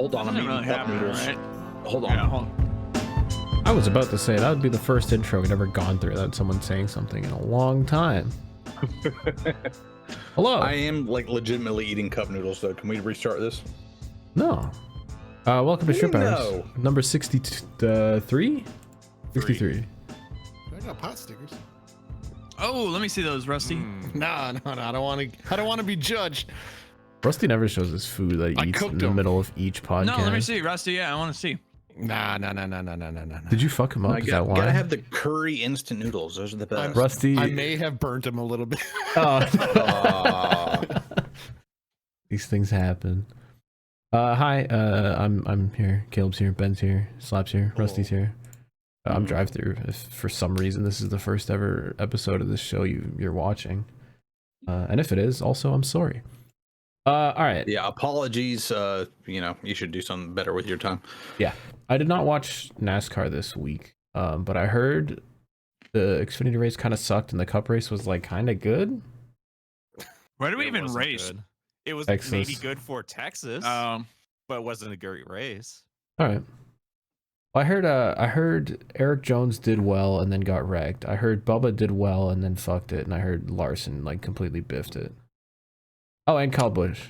Hold on, I'm Doesn't eating really cup happen, noodles. right? Hold on. Yeah, hold I was about to say that would be the first intro we'd ever gone through without someone saying something in a long time. Hello. I am like legitimately eating cup noodles though. Can we restart this? No. Welcome to Shrimp Hours. No. Number 63? 63. I got pot stickers. Oh, let me see those, Rusty. Nah, I don't want to be judged. Rusty never shows his food that I he eats cooked in the them. middle of each podcast. No, let me see, Rusty. Yeah, I want to see. Nah. Did you fuck him up? I Is that why? gotta have the curry instant noodles. Those are the best. Rusty. I may have burnt him a little bit. Oh. These things happen. Hi, I'm here. Caleb's here. Ben's here. Slap's here. Rusty's here. I'm drive through. If for some reason this is the first ever episode of this show you're watching, and if it is, also I'm sorry. All right. Yeah, apologies. You should do something better with your time. Yeah, I did not watch NASCAR this week, but I heard the Xfinity race kind of sucked and the Cup race was like kind of good. Where do we It even wasn't race? good. It was Texas. maybe good for Texas, but it wasn't a great race. All right. Well, I heard Eric Jones did well and then got wrecked. I heard Bubba did well and then fucked it, and I heard Larson like completely biffed it. Oh, and Kyle Busch.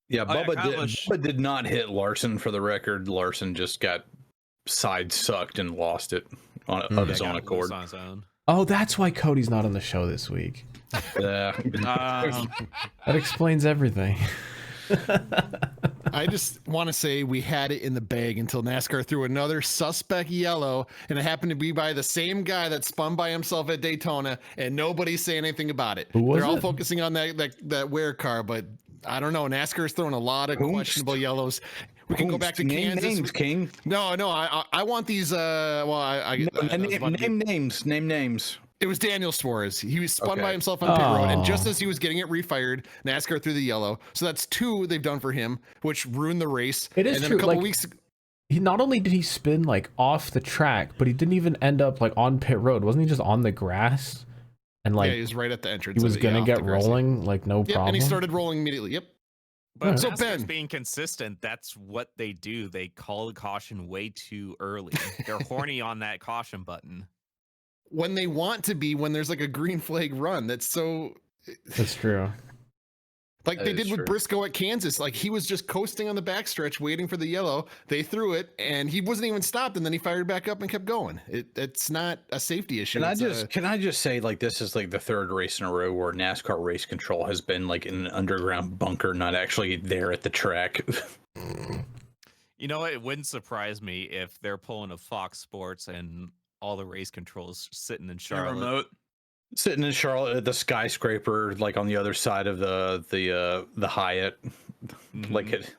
Yeah, Oh, yeah, Bubba, Kyle Busch. Bubba did not hit Larson for the record. Larson just got side sucked and lost it of his own accord. On his own. Oh, that's why Cody's not on the show this week. Yeah. That explains everything. I just want to say we had it in the bag until NASCAR threw another suspect yellow, and it happened to be by the same guy that spun by himself at Daytona, and nobody's saying anything about it. Who was They're all it? focusing on that wear car, but I don't know. NASCAR's throwing a lot of questionable yellows. We can go back to Name Kansas. names, King. No, I want these. Name names. It was Daniel Suarez. He was spun Okay. by himself on pit road, and just Oh. as he was getting it refired, NASCAR threw the yellow. So that's two they've done for him, which ruined the race. It is and then true, A couple like- weeks. He not only did he spin like off the track, but he didn't even end up like on pit road. Wasn't he just on the grass? And like Yeah, he was right at the entrance. he was of it, yeah, gonna off get the grass. rolling, like no Yep, problem. and he started rolling immediately. Yep. But So, NASCAR's Ben- being consistent, that's what they do. They call the caution way too early. They're horny on that caution button. When they want to be, when there's like a green flag run, that's so. That's true. Like That they is did with true. Briscoe at Kansas. Like he was just coasting on the backstretch, waiting for the yellow. They threw it, and he wasn't even stopped. And then he fired back up and kept going. It's not a safety issue. Can I just say, like, this is like the third race in a row where NASCAR race control has been like in an underground bunker, not actually there at the track. You know what? It wouldn't surprise me if they're pulling a Fox Sports and all the race controls sitting in Your Charlotte. remote. Sitting in Charlotte at the skyscraper, like on the other side of the Hyatt, like it,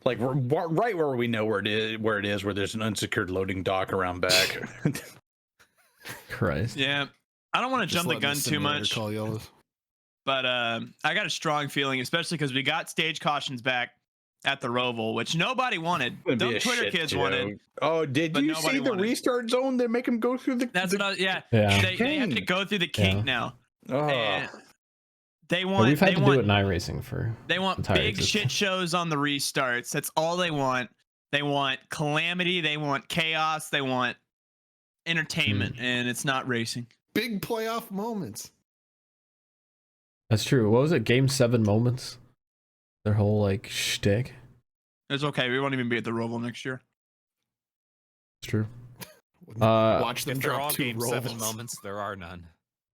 like right where we know where it is, where there's an unsecured loading dock around back. Christ. Yeah, I don't want to jump the gun too much, Call yellows. but I got a strong feeling, especially because we got stage cautions back at the Roval, which nobody wanted. It'd be Dumb a Twitter shit kids show. wanted. Oh, did but you nobody see the wanted. restart zone? They make them go through the. That's what I was, yeah. Yeah. They have to go through the kink Yeah. now. Oh, And they But want. we've had they to want, do it in iRacing for They want entire big existence. shit shows on the restarts. That's all they want. They want calamity. They want chaos. They want entertainment, and it's not racing. Big playoff moments. That's true. What was it? Game 7 moments? Their whole like shtick. It's okay. We won't even be at the Roval next year. It's true. Watch them If they're drop all two game rolls. 7 moments, there are none.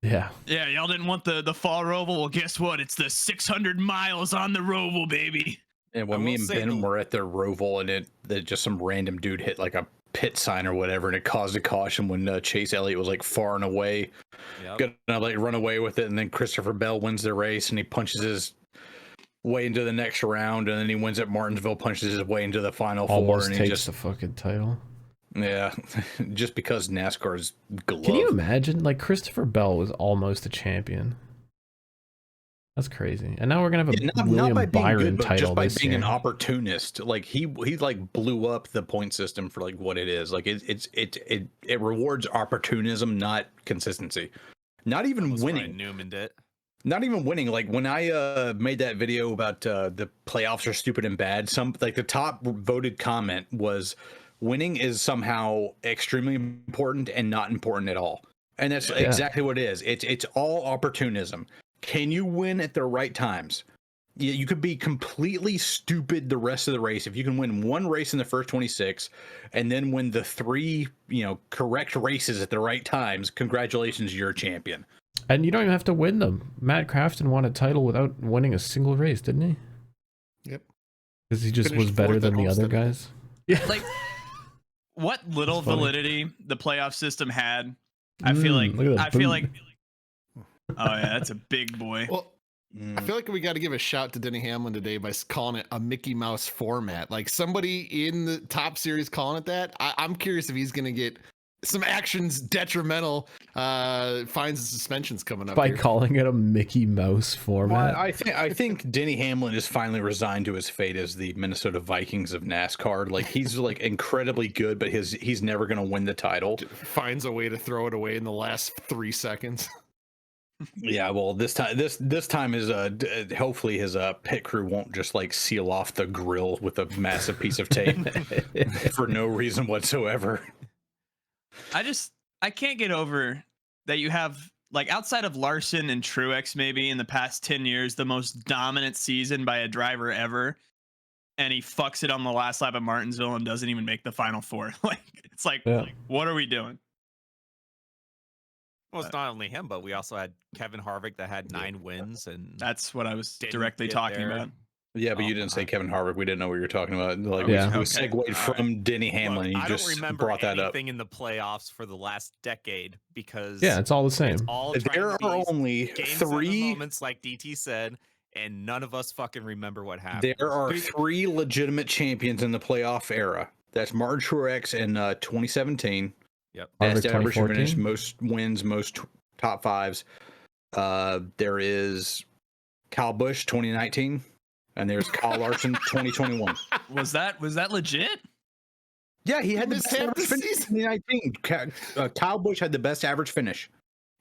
Yeah. Yeah, y'all didn't want the fall Roval. Well, guess what? It's the 600 miles on the Roval, baby. and when I me will and say Ben the- were at the Roval, and that just some random dude hit like a pit sign or whatever, and it caused a caution when Chase Elliott was like far and away, Yep. gonna like run away with it, and then Christopher Bell wins the race, and he punches his way into the next round, and then he wins at Martinsville, punches his way into the final four, Almost and he takes just the fucking title. yeah, just because NASCAR's glove. Can you imagine? Like Christopher Bell was almost a champion. That's crazy. And now we're gonna have a Yeah, not William by being Byron good, but title just by this being year. an opportunist. Like he like blew up the point system for like what it is. Like it rewards opportunism, not consistency. Not even Almost winning. Ryan Newman did. Not even winning. Like when I made that video about the playoffs are stupid and bad, some like the top voted comment was winning is somehow extremely important and not important at all. And that's exactly what it is. It's all opportunism. Can you win at the right times? You could be completely stupid the rest of the race. If you can win one race in the first 26 and then win the 3, correct races at the right times, congratulations, you're a champion. And you don't even have to win them. Matt Crafton won a title without winning a single race, didn't he? Yep. Because he just Finished was better fourth than at the other Homestead. guys. Yeah. Like, what little That's funny. validity the playoff system had, I feel like. Look at that boot. Oh yeah, that's a big boy. Well, I feel like we got to give a shout to Denny Hamlin today by calling it a Mickey Mouse format. Like somebody in the top series calling it that. I'm curious if he's going to get some actions detrimental fines and suspensions coming up By here. calling it a Mickey Mouse format. Well, I think Denny Hamlin is finally resigned to his fate as the Minnesota Vikings of NASCAR. Like he's like incredibly good, but he's never going to win the title. Finds a way to throw it away in the last 3 seconds. Yeah, well, this time is hopefully his pit crew won't just like seal off the grill with a massive piece of tape for no reason whatsoever. I can't get over that you have, like, outside of Larson and Truex maybe in the past 10 years, the most dominant season by a driver ever, and he fucks it on the last lap at Martinsville and doesn't even make the final 4. Like, it's like, what are we doing? Well, it's not only him, but we also had Kevin Harvick that had 9 wins, and That's what I was didn't directly get talking there. about. Yeah, but you didn't say Kevin Harvick. We didn't know what you were talking about. Like Yeah. we Okay. segued All right. from Denny Hamlin. Look, You I just don't remember brought that up. anything in the playoffs for the last decade because Yeah, it's all the same. it's all trying There to are be only game 7 3. moments, like DT said, and none of us fucking remember what happened. There are 3 legitimate champions in the playoff era. That's Martin Truex in 2017. Yep. Best Harvick average 2014? finish, most wins, most top 5s. There is Kyle Busch 2019, and there's Kyle Larson 2021. Was that legit? Yeah, he had the missed best half average the finish season. in 2019. Kyle Busch had the best average finish.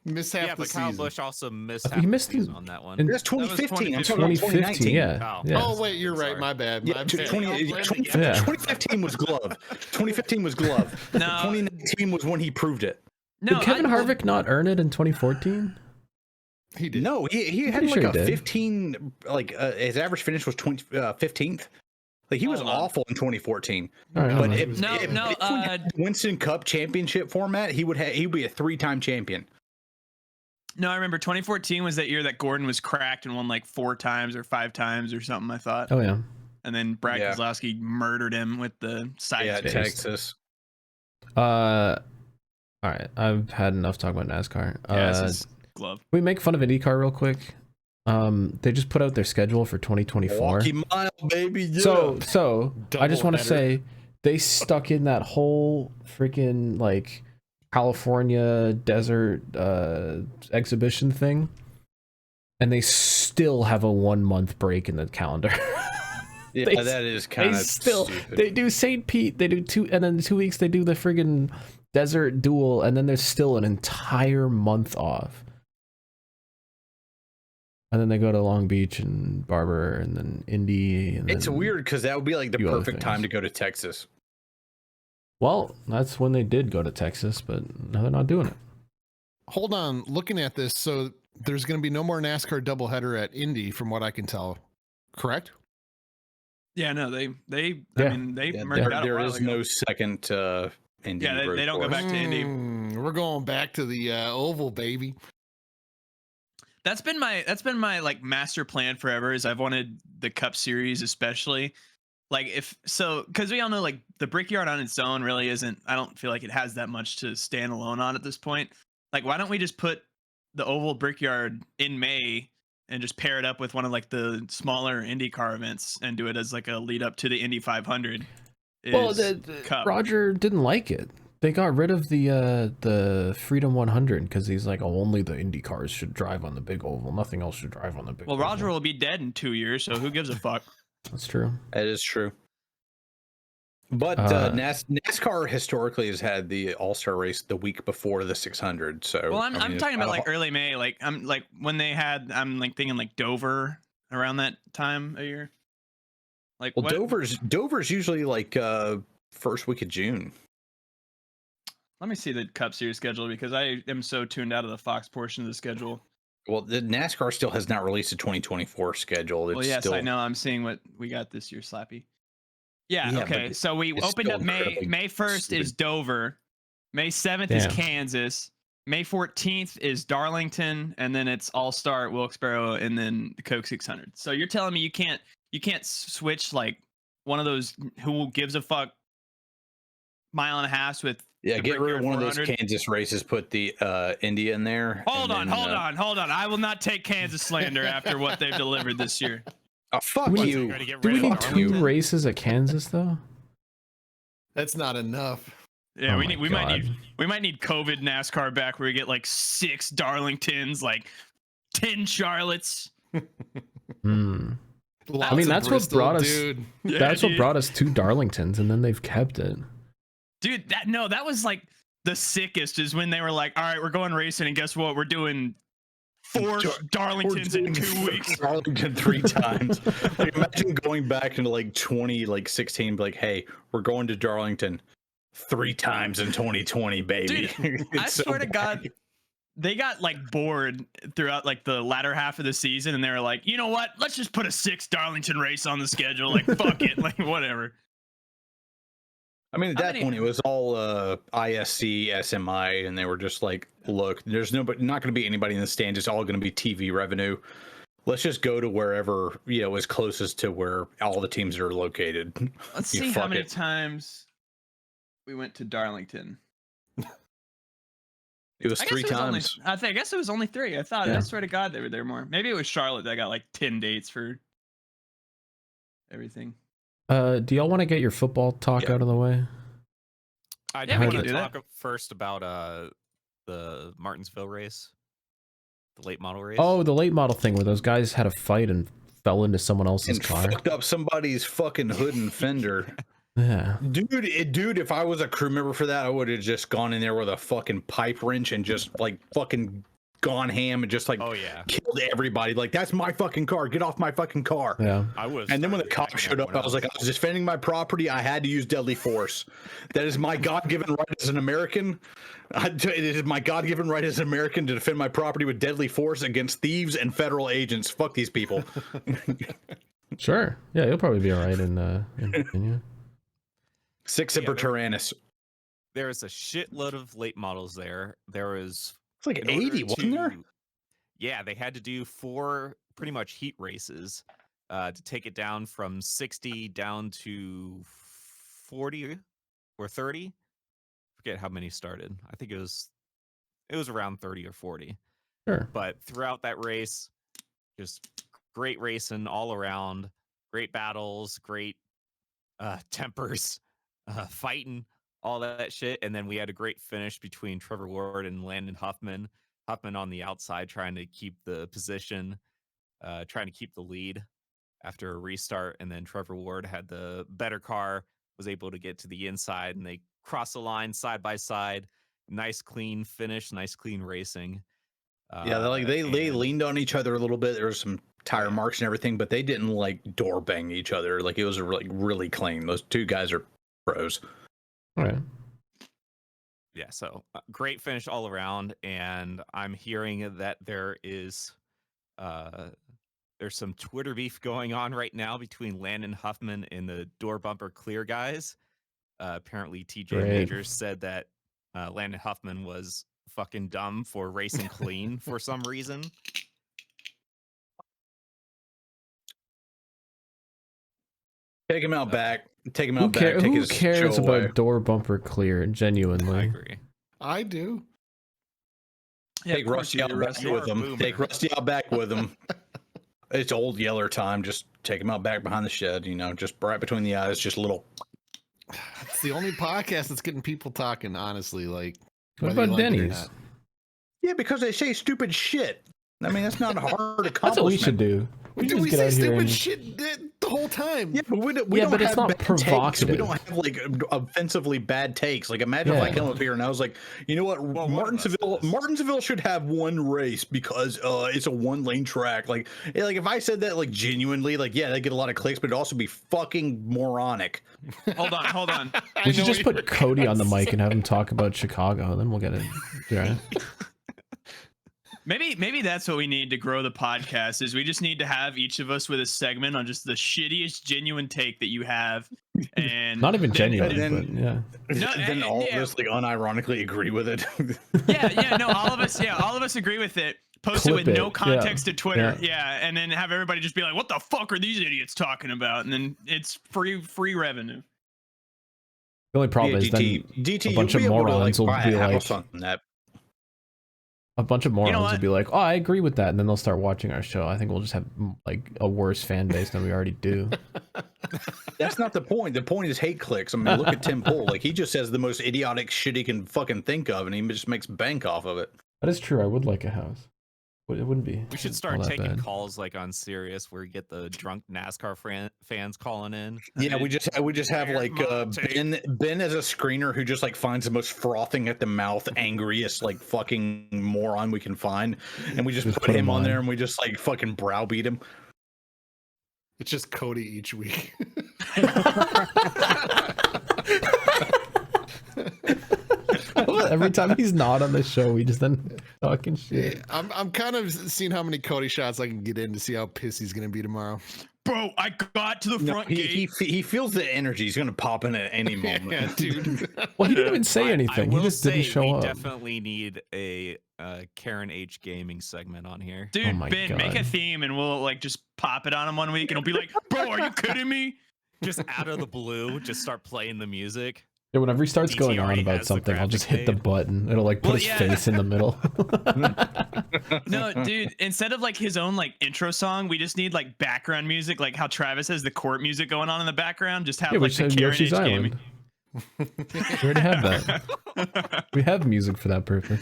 Miss half Yeah, the but Kyle season. Busch also missed He half the missed season the- on that one. in- That's 2015. I'm talking about 2015, 2019. yeah. Oh. Yeah. Oh wait, you're right. Sorry. My bad. Yeah, My bad. 2015 was glove. 2015 was glove. No. 2019 was when he proved it. No, Did Kevin Harvick not earn it in 2014? He did. No, he had Pretty like sure a he did. 15. Like his average finish was 15th. Like he was Hold on. awful in 2014. All right, But hold on. if we had the Winston Cup championship format, he'd be a 3-time champion. No, I remember 2014 was that year that Gordon was cracked and won like 4 times or 5 times or something, I thought. Oh yeah. And then Brad Yeah. Keselowski murdered him with the side Yeah, space. Texas. All right. I've had enough talk about NASCAR. Yeah, this is glove. We make fun of IndyCar real quick. They just put out their schedule for 2024. Milwaukee Mile, baby. Yeah. So I just want to Doubleheader. say they stuck in that whole freaking like California desert exhibition thing, and they still have a 1-month break in the calendar. yeah, they- that is kind They of still stupid. they do St. Pete, they do 2, and then 2 weeks they do the friggin' desert duel, and then there's still an entire month off. And then they go to Long Beach and Barber and then Indy. And It's then, weird because that would be like the few other perfect time things. to go to Texas. Well, that's when they did go to Texas, but now they're not doing it. Hold on. Looking at this, so there's going to be no more NASCAR doubleheader at Indy, from what I can tell. Correct? Yeah, no, they I Yeah. mean they Yeah, murked out a there while is ago. no second Indy. Yeah, they road don't go course. back to Indy. We're going back to the oval, baby. That's been my like master plan forever. Is I've wanted the Cup Series, especially like because we all know like the Brickyard on its own really isn't. I don't feel like it has that much to stand alone on at this point. Like, why don't we just put the oval Brickyard in May and just pair it up with one of like the smaller IndyCar events and do it as like a lead up to the Indy 500? Well, is Cup. Roger didn't like it. They got rid of the Freedom 100 because he's like, oh, only the Indy cars should drive on the big oval. Nothing else should drive on the big Well, oval. Roger will be dead in 2 years, so who gives a fuck? That's true. That is true. But NASCAR historically has had the All-Star race the week before the 600. So Well, I mean, I'm it's talking about not like early May. Like I'm like when they had. I'm like thinking like Dover around that time of year. Like well, what? Dover's usually like first week of June. Let me see the Cup Series schedule because I am so tuned out of the Fox portion of the schedule. Well, the NASCAR still has not released a 2024 schedule. It's Well, yes, still, I know. I'm seeing what we got this year, Slappy. Yeah, Yeah, okay. but So we it's opened still up May incredibly 1st stupid. is Dover. May 7th is Damn. Kansas. May 14th is Darlington, and then it's All-Star, Wilkesboro, and then the Coke 600. So you're telling me you can't switch like one of those who gives a fuck mile and a half with Yeah, the get rid of Brickyard one of those 400? Kansas races. Put the India in there. Hold and on. then, I will not take Kansas slander after what they've delivered this year. Oh, fuck We- you! Gonna get Do we rid of need two Darlington? races at Kansas though? That's not enough. Yeah, Oh we my might God. need COVID NASCAR back where we get like 6 Darlingtons, like 10 Charlottes. Hmm. Lots mean, of that's what Bristol, brought us- dude. Yeah, That's what dude. brought us to Darlingtons, and then they've kept it. Dude, that was like the sickest is when they were like, all right, we're going racing, and guess what? We're doing 4 Darlingtons in 2 weeks. Darlington 3 times. Like, imagine going back into like 2016, be like, hey, we're going to Darlington 3 times in 2020, baby. Dude, I It's so swear to bad. God, they got like bored throughout like the latter half of the season, and they were like, you know what? Let's just put a 6 Darlington race on the schedule. Like, fuck it, like whatever. I mean, at How that many- point, it was all ISC, SMI, and they were just like, look, there's not going to be anybody in the stand. It's all going to be TV revenue. Let's just go to wherever, is closest to where all the teams are located. Let's You see how fuck many it. times we went to Darlington. It was 3 times. I guess it was only 3. I thought. Yeah. I swear to God, they were there more. Maybe it was Charlotte that got like 10 dates for everything. Do y'all want to get your football talk Yeah. out of the way? I Yeah, do we want can to do that. talk first about the Martinsville race, the late model race. Oh, the late model thing where those guys had a fight and fell into someone else's And car. fucked up somebody's fucking hood and fender. Yeah. Dude, if I was a crew member for that, I would have just gone in there with a fucking pipe wrench and just like fucking gone ham and just like Oh yeah, killed everybody. Like, that's my fucking car. Get off my fucking car. Yeah. I was. And then when the cops showed up, I was like, I was defending my property. I had to use deadly force. That is my God-given right as an American. It is my God-given right as an American to defend my property with deadly force against thieves and federal agents. Fuck these people. Sure. Yeah, you'll probably be all right in Virginia. Six Yeah, Semper there- Tyrannis. there was a shitload of late models there. There was It's like in order 80, wasn't there? Yeah, they had to do 4 pretty much heat races to take it down from 60 down to 40 or 30. Forget how many started. I think it was around 30 or 40. Sure. But throughout that race, just great racing all around, great battles, great tempers, fighting, all that shit. And then we had a great finish between Trevor Ward and Landon Huffman. Huffman on the outside trying to keep the position, trying to keep the lead after a restart. And then Trevor Ward had the better car, was able to get to the inside, and they crossed the line side by side. Nice clean finish, nice clean racing. Yeah, they and- leaned on each other a little bit. There was some tire marks and everything, but they didn't like door bang each other. Like, it was like really clean. Those two guys are pros. All right. Yeah, so great finish all around, and I'm hearing that there's some Twitter beef going on right now between Landon Huffman and the door bumper clear guys. Apparently, TJ Great. Majors said that Landon Huffman was fucking dumb for racing clean for some reason. Take him out back. Take him Who, out back. Take who his cares show about away. door bumper clear? I Genuinely. agree. I do. Yeah, Take of course Rusty you out do, back Rusty. with You're a him. boomer. Take Rusty out back with him. It's old Yeller time. Just take him out back behind the shed. Just right between the eyes. Just a little. It's the only podcast that's getting people talking, honestly. Like, What whether you about like it or Denny's? not. Yeah, because they say stupid shit. I mean, that's not a hard accomplishment. That's what we should do. Dude, we get say out here stupid and- shit the whole time. Yeah, but we don't but it's have not bad takes. We provocative. don't have like offensively bad takes. Like imagine if I Yeah. come up here and I was like, you know what, Well, one of us does. Martinsville should have one race because it's a 1-lane track. Like if I said that like genuinely, like yeah, they get a lot of clicks, but it'd also be fucking moronic. Hold on. We should just put Cody on the mic and have him talk about Chicago, and then we'll get it. Yeah. Maybe that's what we need to grow the podcast is we just need to have each of us with a segment on just the shittiest genuine take that you have, and Not even genuine, then- but yeah. No, then all yeah. of us like unironically agree with it. No, all of us agree with it. Post Clip it with it, no context yeah, to Twitter, yeah. and then have everybody just be like, "What the fuck are these idiots talking about?" And then it's free revenue. The only problem is then DT, a bunch you'll of be able to, morons will buy be a like, house on that. a bunch of morons will what? be like, oh, I agree with that, and then they'll start watching our show. I think we'll just have like a worse fan base than we already do. That's not the point. The point is hate clicks. I mean, look at Tim Pool. Like he just says the most idiotic shit he can fucking think of, and he just makes bank off of it. That is true. I would like a house. It wouldn't be. We should all start that taking bad. calls like on Sirius where you get the drunk NASCAR fans calling in. Yeah, we just have Here's like my take. Ben as a screener who just like finds the most frothing at the mouth, angriest like fucking moron we can find, and we just put him on there, and we just like fucking browbeat him. It's just Cody each week. Every time he's not on the show, we just then talking shit. I'm kind of seeing how many Cody shots I can get in to see how pissed he's gonna be tomorrow. Bro, I got to the No, front he gate. he feels the energy. He's gonna pop in at any moment. Yeah, dude. Well, he didn't even say anything. He will just didn't say show we up. definitely need a Karen H gaming segment on here. Dude, my Ben, make a God. theme and we'll like just pop it on him one week and he'll be like, "Bro, are you kidding me?" Just out of the blue, just start playing the music. Yeah, whenever he starts going on DTR about has the something, I'll just graphic hit the made. button. It'll like put Well, his yeah. face in the middle. No, dude, instead of like his own like intro song, we just need like background music, like how Travis has the court music going on in the background. Just have Yeah, we like just the have Karen Yoshi's H Island. gaming. We already have that. We have music for that purpose.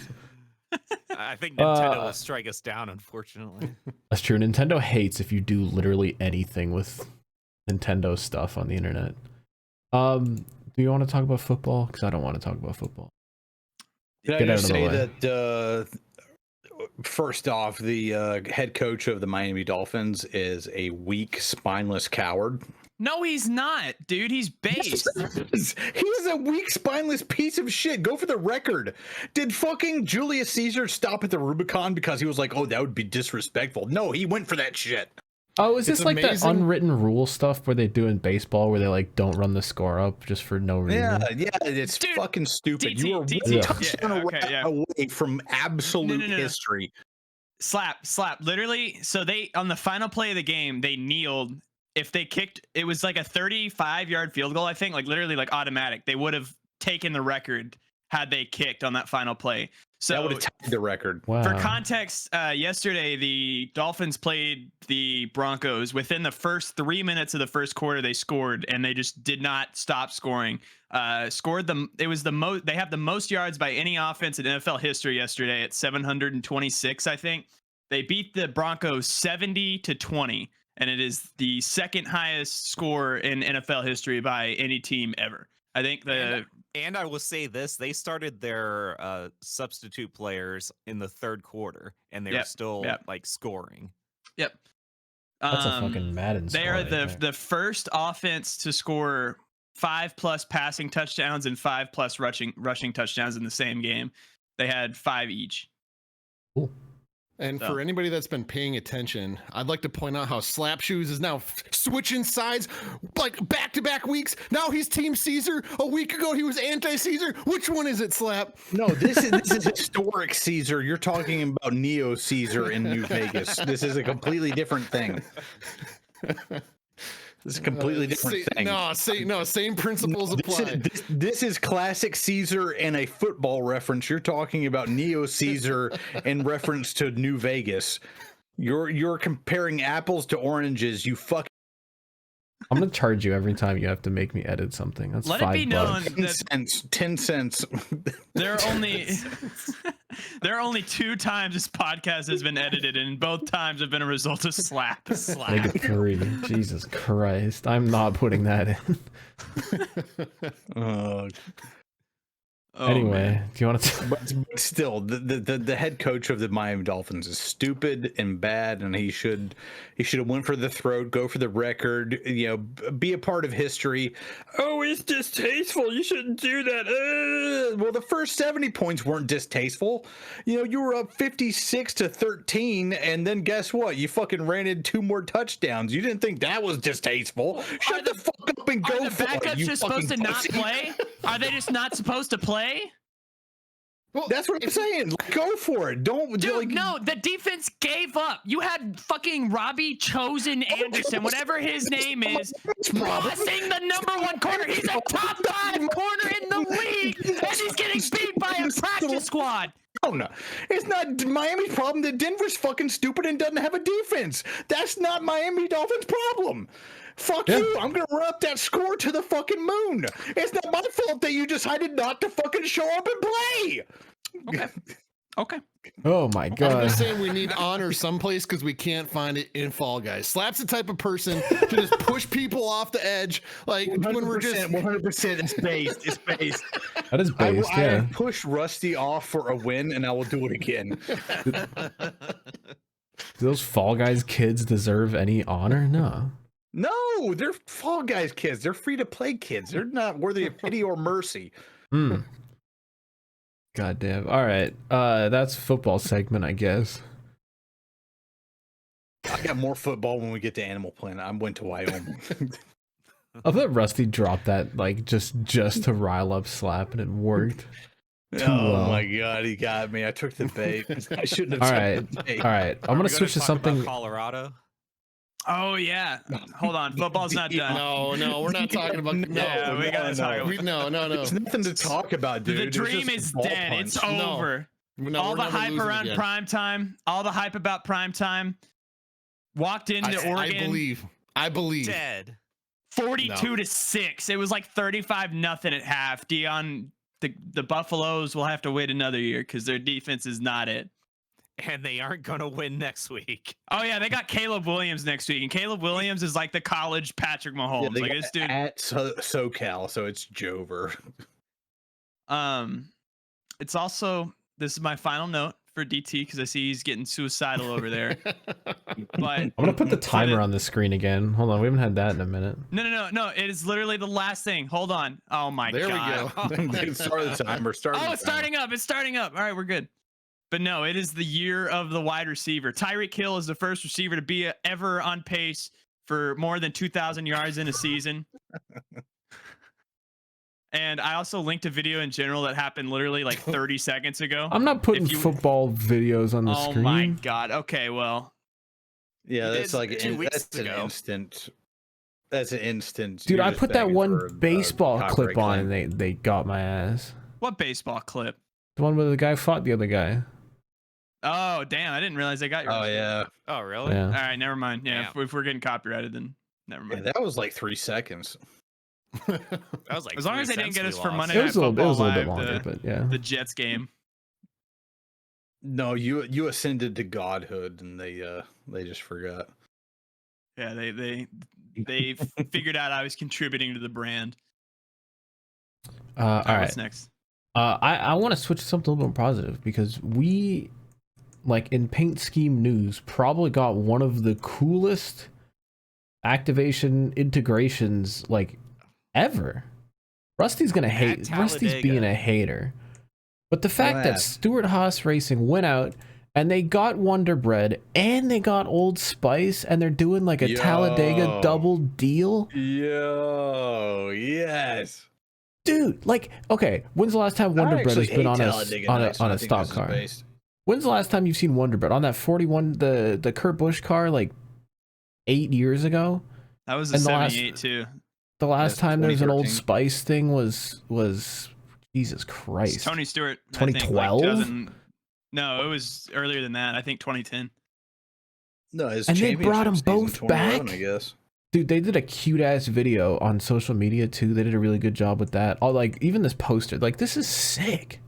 I think Nintendo will strike us down, unfortunately. That's true. Nintendo hates if you do literally anything with Nintendo stuff on the internet. Do you want to talk about football? Because I don't want to talk about football. Did Get I out just of the say way. that first off, the head coach of the Miami Dolphins is a weak, spineless coward. No, he's not, dude. He's based. He is a weak, spineless piece of shit. Go for the record. Did fucking Julius Caesar stop at the Rubicon because he was like, oh, that would be disrespectful? No, he went for that shit. Oh, is It's this like that amazing. unwritten rule stuff where they do in baseball where they like don't run the score up just for no reason? Yeah, it's Dude, fucking stupid. You are DT, one yeah. touchdown Yeah, okay, yeah. away from absolute No. history. Slap. Literally, so they on the final play of the game, they kneeled. If they kicked, it was like a 35-yard field goal, I think, like literally like automatic. They would have taken the record had they kicked on that final play. That would So have tied the record. Wow. for context, yesterday the Dolphins played the Broncos. Within the first 3 minutes of the first quarter, they scored, and they just did not stop scoring. Scored them. It was the most. They have the most yards by any offense in NFL history yesterday at 726, I think. They beat the Broncos 70-20, and it is the second highest score in NFL history by any team ever. I think the And I will say this: they started their substitute players in the third quarter, and they're Yep, still yep. like scoring. yep. That's a fucking Madden They score are right there. the first offense to score 5+ passing touchdowns and 5+ rushing touchdowns in the same game. They had 5 each. Cool. And So. for anybody that's been paying attention, I'd like to point out how Slap Shoes is now switching sides like back-to-back weeks. Now he's Team Caesar. A week ago he was anti-Caesar. Which one is it, Slap? No, this is historic Caesar. You're talking about Neo Caesar in New Vegas. This is a completely different thing. This is a completely different thing. Same principles apply. This is classic Caesar and a football reference. You're talking about Neo Caesar in reference to New Vegas. You're comparing apples to oranges. You fuck. I'm gonna charge you every time you have to make me edit something. That's Let it be $5. known 10 that cents. 10 cents. there are only there are only 2 times this podcast has been edited, and both times have been a result of slap. Make it 3. Jesus Christ. I'm not putting that in. Oh, Oh, Anyway, man. do you want to? but still, the head coach of the Miami Dolphins is stupid and bad, and he should have went for the throat, go for the record, be a part of history. Oh, it's distasteful. You shouldn't do that. Well, the first 70 points weren't distasteful. You were up 56-13, and then guess what? You fucking ran in 2 more touchdowns. You didn't think that was distasteful? Shut the fuck up and go Are the for it. backups You just supposed to fucking not pussy. play? Are they just not supposed to play? Well, That's what I'm saying. Go for it. Don't Dude, no, the defense gave up. You had fucking Robbie Chosen Anderson, whatever his name is, bossing the #1 corner. He's a top 5 corner in the league, and he's getting beat by a practice squad. No, it's not Miami's problem that Denver's fucking stupid and doesn't have a defense. That's not Miami Dolphins' problem. Fuck you. I'm going to run up that score to the fucking moon. It's not my fault that you decided not to fucking show up and play. Okay. Oh my I'm god. just saying we need honor someplace because we can't find it in Fall Guys. Slap's the type of person to just push people off the edge, like when we're just 100%. It's based. It's based. That is based, I yeah. push Rusty off for a win, and I will do it again. Do those Fall Guys kids deserve any honor? No. No, they're Fall Guys kids. They're free to play kids. They're not worthy of pity or mercy. Hmm. God damn. All right. That's football segment, I guess. I got more football when we get to Animal Planet. I went to Wyoming. I thought Rusty dropped that like just to rile up Slap, and it worked. Oh my god, he got me. I took the bait. I shouldn't have All took right. the bait. All right. I'm gonna switch to talk about something. Colorado. Oh, yeah. Hold on. Football's not done. no, we're not talking about Yeah, we gotta talk about no. There's nothing to talk about, dude. The There's dream just is ball dead. punch. It's No. over. No, All we're the never hype losing around again. prime time, all the hype about prime time. Walked into Oregon. I believe. Dead. 42-6. It was like 35-0 at half. Dion, the Buffaloes will have to wait another year because their defense is not it. And they aren't gonna win next week. Oh yeah, they got Caleb Williams next week, and Caleb Williams is like the college Patrick Mahomes. Yeah, they like got this dude. at SoCal, so it's Jover. It's also, this is my final note for DT because I see he's getting suicidal over there. But I'm gonna put the timer on the screen again. Hold on, we haven't had that in a minute. No. It is literally the last thing. Hold on. Oh my There god. we go. Start the timer. Oh, it's starting up. It's starting up. All right, we're good. But no, it is the year of the wide receiver. Tyreek Hill is the first receiver to be ever on pace for more than 2,000 yards in a season. And I also linked a video in general that happened literally like 30 seconds ago. I'm not putting If you- football videos on the Oh screen. my god. Okay, well, Yeah, He that's did like 2 weeks that's an ago. instant. That's an instant. Dude, you're I just put that begging one for a baseball clip copyright on, claim. and they got my ass. what baseball clip? The one where the guy fought the other guy. Oh, damn. I didn't realize they got your. Oh yeah, Oh, really? Yeah. All right, never mind. Yeah, Damn. if we're getting copyrighted, then never yeah, mind. that was like 3 seconds. That was like As long 3 as they didn't cents get we us for lost. Monday It Night was a little Football bit Live, longer, but yeah. the Jets game. No, you ascended to godhood, and they just forgot. Yeah, they figured out I was contributing to the brand. All right. What's next? I want to switch to something a little more positive because we, like in paint scheme news, probably got one of the coolest activation integrations like ever. Rusty's gonna hate. Rusty's Talladega. being a hater, but the fact that Glad. Stewart Haas Racing went out and they got Wonder Bread and they got Old Spice and they're doing like a Yo. Talladega double deal. Yo, yes. Dude, like, okay, when's the last time Wonder I Bread has actually been hate on Talladega a Nights, and I think stock this is car? based- When's the last time you've seen Wonder Bread on that 41, the Kurt Busch car, like 8 years ago? That was a And the last- 78 too. The last That's time there was an Old 2013. Spice thing was Jesus Christ. It's Tony Stewart. I think, like, 2012? 2000 No, it was earlier than that. I think 2010. No, his And they brought championship them season, both 2011, back? I guess. Dude, they did a cute ass video on social media too. They did a really good job with that. Oh, like even this poster, like this is sick.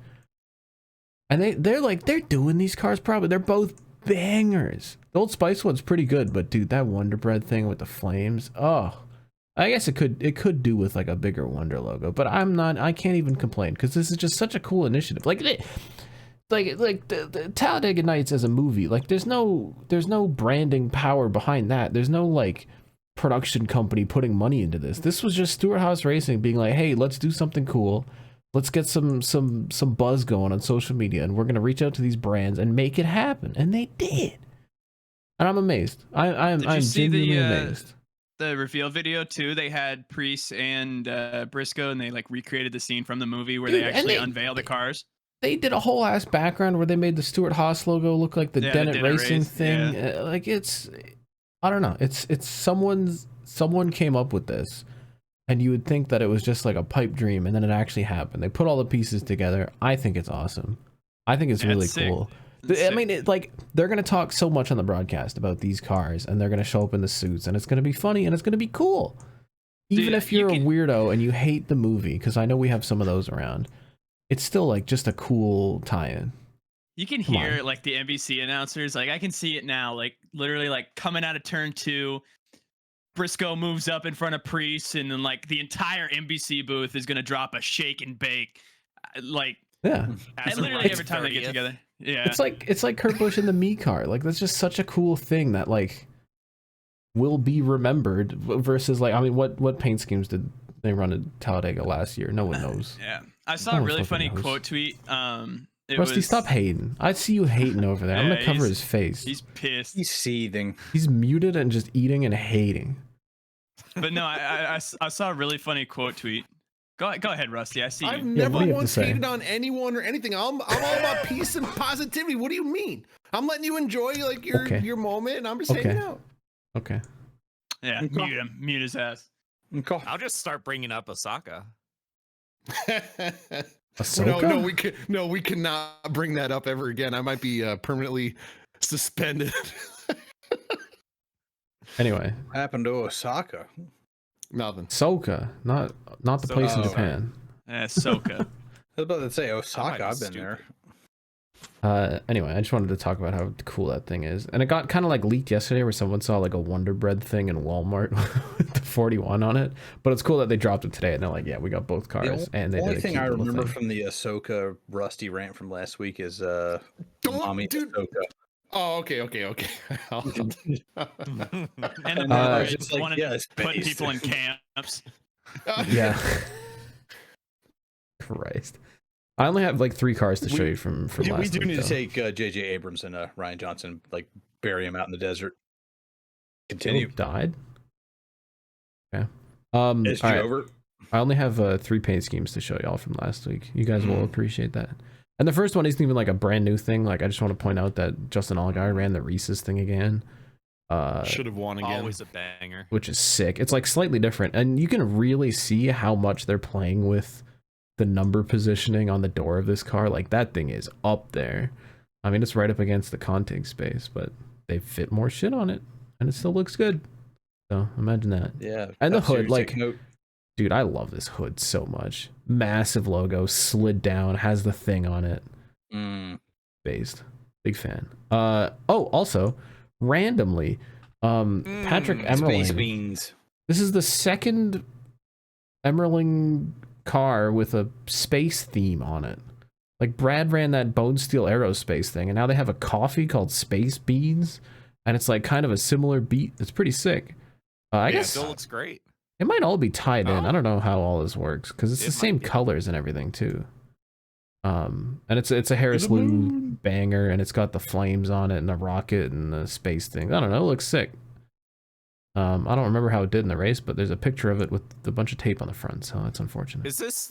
And they're doing these cars probably. They're both bangers. The Old Spice one's pretty good, but dude, that Wonder Bread thing with the flames. Oh, I guess it could do with like a bigger Wonder logo, but I can't even complain because this is just such a cool initiative. Like the Talladega Nights as a movie, like there's no branding power behind that. There's no like production company putting money into this. This was just Stewart House Racing being like, hey, let's do something cool. Let's get some buzz going on social media, and we're gonna reach out to these brands and make it happen. And they did. And I'm amazed. I'm genuinely amazed. The reveal video too, they had Priest and Briscoe, and they like recreated the scene from the movie where Dude, they actually unveil the cars. They did a whole ass background where they made the Stewart Haas logo look like the Dennett Racing thing. Yeah. Like it's, I don't know. It's someone came up with this, and you would think that it was just like a pipe dream, and then it actually happened. They put all the pieces together. I think it's awesome. I think it's really cool. I mean, like they're gonna talk so much on the broadcast about these cars, and they're gonna show up in the suits, and it's gonna be funny, and it's gonna be cool. Even if you're a weirdo and you hate the movie, because I know we have some of those around, it's still like just a cool tie-in. You can hear like the NBC announcers, like I can see it now, like literally like coming out of turn 2, Briscoe moves up in front of Priest, and then like the entire NBC booth is gonna drop a shake and bake, like yeah. And literally every time they get together. Yeah. It's like Kurt Busch in the Me car. Like that's just such a cool thing that like will be remembered versus like, I mean, what paint schemes did they run at Talladega last year? No one knows. Yeah. I saw a really funny quote tweet. Rusty, stop hating. I see you hating over there. I'm gonna cover his face. He's pissed. He's seething. He's muted and just eating and hating. But no, I saw a really funny quote tweet. Go ahead, Rusty. I see I've you. never once hated on anyone or anything. I'm all about peace and positivity. What do you mean? I'm letting you enjoy like your moment, and I'm just hanging out. Okay. Yeah, mute him. Mute his ass. Okay. I'll just start bringing up Osaka. No, we cannot bring that up ever again. I might be permanently suspended. Anyway, what happened to Osaka? Nothing. Soka, not the place in Japan. Soka. I was about to say Osaka. I've been there. Anyway, I just wanted to talk about how cool that thing is, and it got kind of like leaked yesterday, where someone saw like a Wonder Bread thing in Walmart with the 41 on it. But it's cool that they dropped it today, and they're like, yeah, we got both cars. And they the only did a thing cute I little remember thing. from the Ahsoka Rusty rant from last week is mommy dude. Ahsoka. Oh, okay. And the just one like, yeah, putting people in camps. Yeah. Christ. I only have like 3 cars to show you from last week. We do need though. to take J.J. Abrams and Ryan Johnson, like bury him out in the desert. Continue. Oh, died. Okay. SG all right. over. I only have 3 paint schemes to show y'all from last week. You guys will appreciate that. And the first one isn't even like a brand new thing. Like I just want to point out that Justin Allgaier ran the Reese's thing again. Should have won again. Always a banger. Which is sick. It's like slightly different, and you can really see how much they're playing with the number positioning on the door of this car. Like that thing is up there. I mean, it's right up against the Contig space, but they fit more shit on it, and it still looks good. So imagine that. Yeah. And the hood, like, dude, I love this hood so much. Massive logo, slid down, has the thing on it. Based. Big fan. Also, randomly, Patrick Emerling. Space Beans. This is the second Emerling car with a space theme on it. Like Brad ran that Bone Steel Aerospace thing, and now they have a coffee called Space Beans, and it's like kind of a similar beat. It's pretty sick. I guess it still looks great. it might all be tied in. I don't know how all this works because it's the same be. colors and everything too. And it's a Harris Lou banger, and it's got the flames on it and the rocket and the space thing. I don't know, it looks sick. I don't remember how it did in the race, but there's a picture of it with a bunch of tape on the front, so it's unfortunate.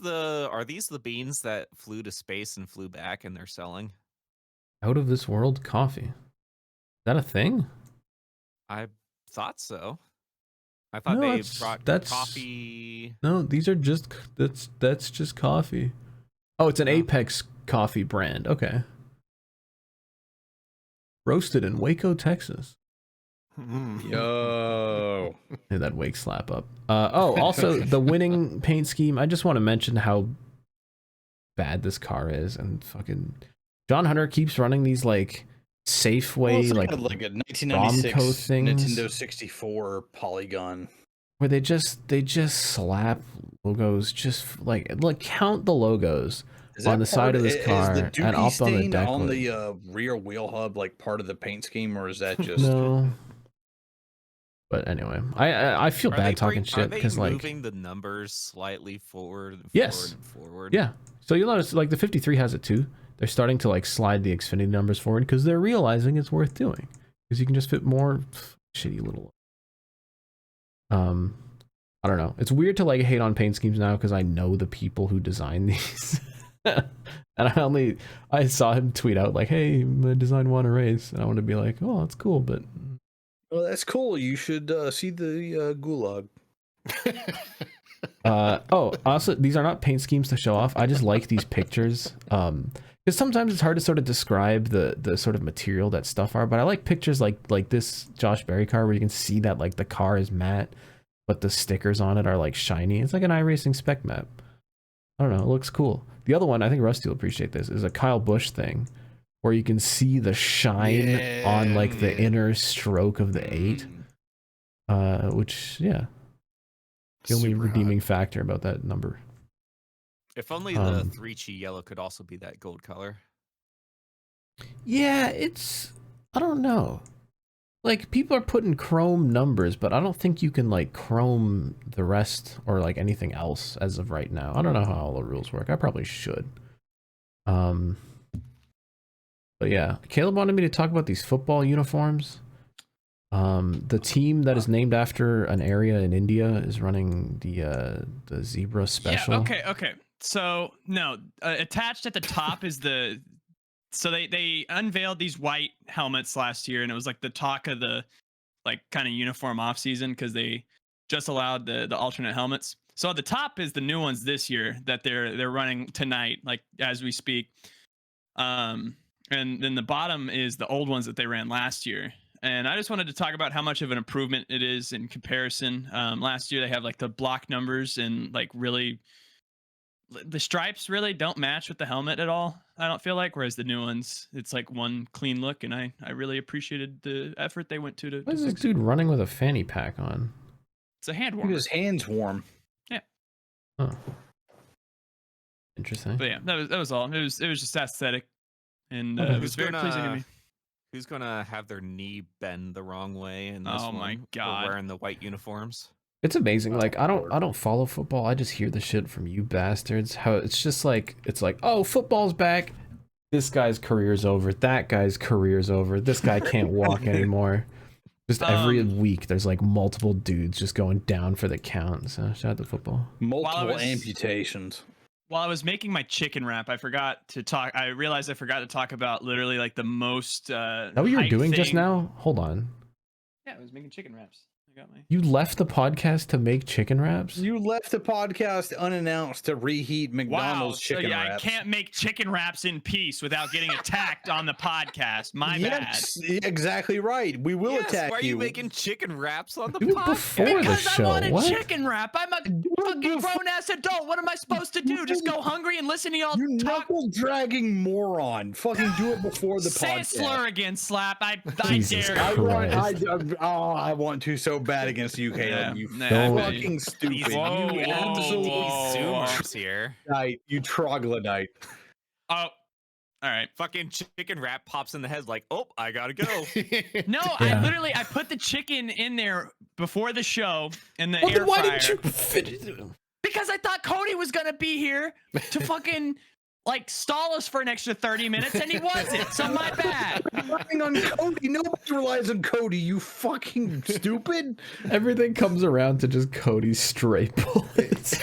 Are these the beans that flew to space and flew back and they're selling? Out of this world coffee. Is that a thing? I thought so. I thought No, they brought coffee. No, these are just that's just coffee. Oh, it's an Apex coffee brand. Okay. Roasted in Waco, Texas. Yo. Hit that wake slap up. Also the winning paint scheme. I just want to mention how bad this car is, and fucking John Hunter keeps running these like Safeway Well, like a 1996 Romco things Nintendo 64 polygon. where they just slap logos, just like count the logos on the side of this car is the and Dookie up on the stain deck. on the rear wheel hub like part of the paint scheme, or is that just No. But anyway, I feel bad talking shit because like moving the numbers slightly forward and Yes. forward and forward. yeah. So you'll notice like the 53 has it too. They're starting to like slide the Xfinity numbers forward because they're realizing it's worth doing because you can just fit more shitty little. I don't know. It's weird to like hate on paint schemes now because I know the people who design these. And I saw him tweet out like, "Hey, my design won a race," and I want to be like, "Oh, that's cool," but well, that's cool. You should see the gulag. Also, these are not paint schemes to show off. I just like these pictures. Because sometimes it's hard to sort of describe the sort of material that stuff are, but I like pictures like this Josh Berry car where you can see that like the car is matte, but the stickers on it are like shiny. It's like an iRacing spec map. I don't know, it looks cool. The other one, I think Rusty will appreciate this, is a Kyle Busch thing where you can see the shine on like the inner stroke of the 8. Which, yeah. The only Super redeeming factor about that number. If only the 3-chi yellow could also be that gold color. Yeah, I don't know. Like, people are putting chrome numbers, but I don't think you can, like, chrome the rest or, like, anything else as of right now. I don't know how all the rules work. I probably should. But yeah, Caleb wanted me to talk about these football uniforms. The team that is named after an area in India is running the zebra special. Yeah, okay. So, no, attached at the top is the... So they unveiled these white helmets last year, and it was like the talk of the like kind of uniform off season because they just allowed the alternate helmets. So at the top is the new ones this year that they're running tonight, like as we speak. And then the bottom is the old ones that they ran last year. And I just wanted to talk about how much of an improvement it is in comparison. Last year they have like the block numbers and like really the stripes really don't match with the helmet at all. I don't feel like, whereas the new ones, it's like one clean look, and I really appreciated the effort they went to Why is this dude running with a fanny pack on? It's a hand warmer. His hands warm. Yeah. Oh. Interesting. But yeah, that was all. It was just aesthetic, and it was very pleasing to me. Who's gonna have their knee bend the wrong way in this Oh one? my for God. wearing the white uniforms. It's amazing. Like I don't follow football. I just hear the shit from you bastards. How it's just like oh, football's back. This guy's career's over. That guy's career's over. This guy can't walk anymore. Just every week there's like multiple dudes just going down for the count. So shout out to football. Multiple amputations. While I was making my chicken wrap, I realized I forgot to talk about literally like the most Is that what you were doing just now? Hold on. Yeah, I was making chicken wraps. You left the podcast to make chicken wraps? You left the podcast unannounced to reheat McDonald's chicken wraps. I can't make chicken wraps in peace without getting attacked on the podcast. My bad. Exactly right. We will attack you. Why are you making chicken wraps on the Dude, podcast? before the Because show. I wanted What? chicken wrap. I'm a fucking grown-ass adult. What am I supposed to do? Just go hungry and listen to y'all You talk? knuckle-dragging moron. Fucking do it before the Say podcast. slur again, Slap. I Jesus dare. Christ. I want to so bad against you, Caleb. Yeah. You Don't. fucking stupid. These You absolute zoomers here. troglodyte. You troglodyte. Oh, all right. Fucking chicken wrap pops in the head like, oh, I gotta go. No, Yeah. I put the chicken in there before the show in the Well, air then why fryer didn't you fit it? because I thought Cody was gonna be here to fucking like stall us for an extra 30 minutes, and he wasn't. So my bad. Relying on Cody. Nobody relies on Cody. You fucking stupid. Everything comes around to just Cody's straight bullets.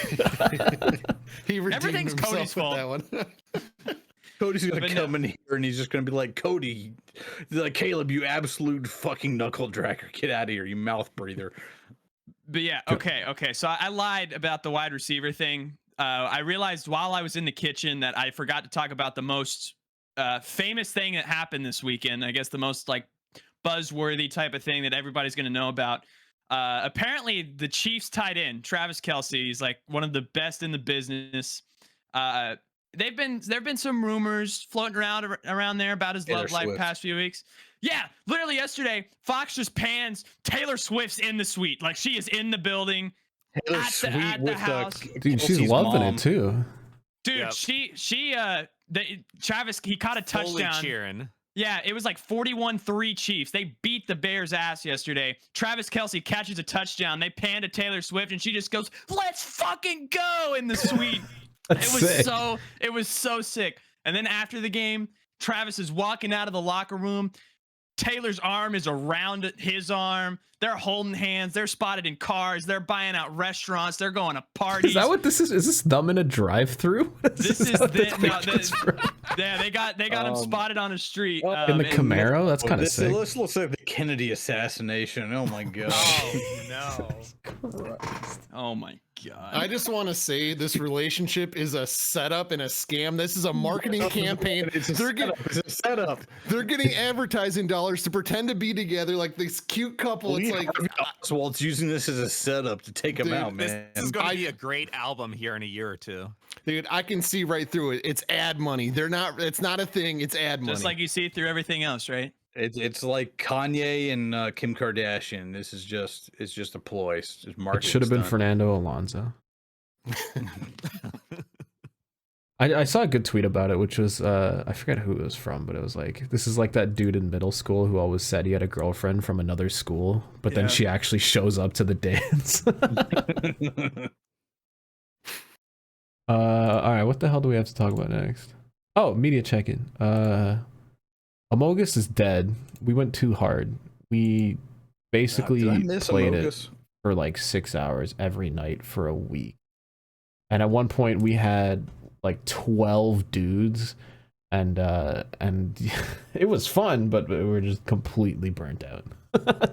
He redeemed Everything's himself Cody's with fault. that one. Cody's gonna But come in here and he's just gonna be like, Cody, like Caleb, you absolute fucking knuckle dragger. Get out of here, you mouth breather. But yeah, okay. So I lied about the wide receiver thing. I realized while I was in the kitchen that I forgot to talk about the most famous thing that happened this weekend. I guess the most like buzzworthy type of thing that everybody's going to know about. Apparently, the Chiefs tight end Travis Kelce is like one of the best in the business. There've been some rumors floating around there about his Taylor love life Swift. past few weeks. Yeah, literally yesterday, Fox just pans Taylor Swift's in the suite, like she is in the building. Taylor At the Sweet with house. Dude, she's Kelsey's loving mom. it too. Dude, Yep. Travis, he caught a Fully touchdown. cheering. Yeah, it was like 41-3 Chiefs. They beat the Bears' ass yesterday. Travis Kelce catches a touchdown. They pan to Taylor Swift, and she just goes, "Let's fucking go!" in the suite. That's It was sick. so sick. And then after the game, Travis is walking out of the locker room. Taylor's arm is around his arm. They're holding hands. They're spotted in cars. They're buying out restaurants. They're going to parties. Is that what this is? Is this them in a drive-through? This is how the, this no, thing was from? yeah, they got him spotted on a street. In the and- Camaro? That's kind of This sick. looks like the Kennedy assassination. Oh my god. No. Oh my god. I just want to say this relationship is a setup and a scam. This is a marketing campaign. It's a They're setup. It's a setup. They're getting advertising dollars to pretend to be together like this cute couple. It's like Oswald's using this as a setup to take him Dude, out, This man. is going to be a great album here in a year or two. dude, I can see right through it. It's ad money. They're not. It's not a thing. It's ad money. Just like you see through everything else, right? It's like Kanye and Kim Kardashian. It's just a ploy. It's just It marketing should have been stunt. Fernando Alonso. I saw a good tweet about it, which was I forget who it was from, but it was like, this is like that dude in middle school who always said he had a girlfriend from another school, but then Yeah. she actually shows up to the dance. All right, what the hell do we have to talk about next? Oh, media check-in. Amogus is dead. We went too hard. We basically Did I miss played it Amogus? for like 6 hours every night for a week. And at one point we had like 12 dudes, and it was fun, but we were just completely burnt out.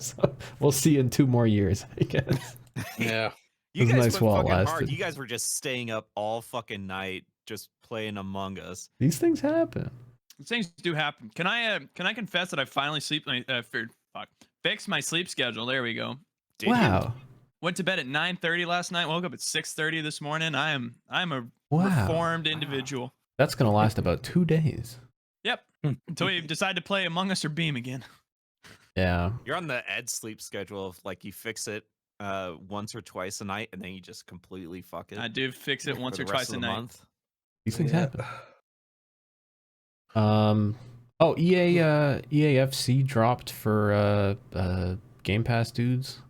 So we'll see in 2 more years, I guess. Yeah. You It was guys nice went while it fucking hard. lasted. You guys were just staying up all fucking night, just playing Among Us. These things happen. Things do happen. Can I confess that I finally fixed my sleep schedule? There we go. Did you? Wow. Went to bed at 9:30 last night. Woke up at 6:30 this morning. I'm a Wow. reformed individual. That's gonna last about 2 days. Yep. Until we decide to play Among Us or Beam again. Yeah. You're on the Ed sleep schedule of like you fix it once or twice a night, and then you just completely fuck it. I do fix it for once the or rest twice of a the night. month. These things Yeah. happen. Oh, EAFC dropped for Game Pass dudes.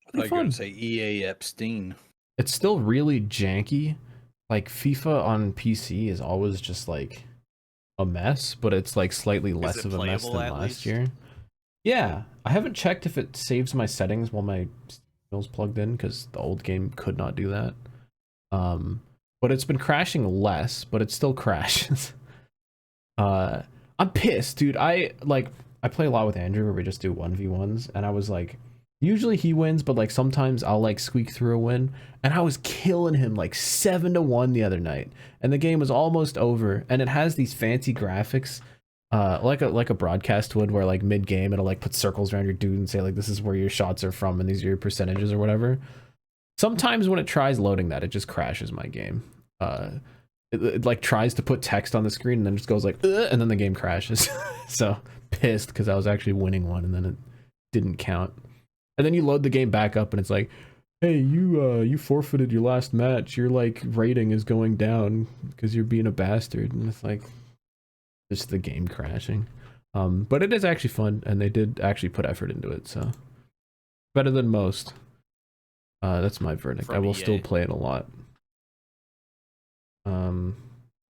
I thought you were Fun. gonna say EA Epstein. It's still really janky. Like FIFA on PC is always just like a mess, but it's like slightly less it of a mess playable than at last least? year. Yeah, I haven't checked if it saves my settings while my signal's plugged in, because the old game could not do that. But it's been crashing less, but it still crashes. I'm pissed, dude. I play a lot with Andrew where we just do 1v1s, and I was like, usually he wins, but like sometimes I'll like squeak through a win, and I was killing him like 7-1 the other night, and the game was almost over, and it has these fancy graphics, like a broadcast would, where like mid game it'll like put circles around your dude and say like, this is where your shots are from and these are your percentages or whatever. Sometimes when it tries loading that, it just crashes my game. It like tries to put text on the screen and then just goes like, and then the game crashes. So pissed because I was actually winning one and then it didn't count. And then you load the game back up and it's like, hey, you forfeited your last match. Your like rating is going down because you're being a bastard. And it's like, just the game crashing. But it is actually fun, and they did actually put effort into it. So better than most. That's my verdict. I From will EA. still play it a lot.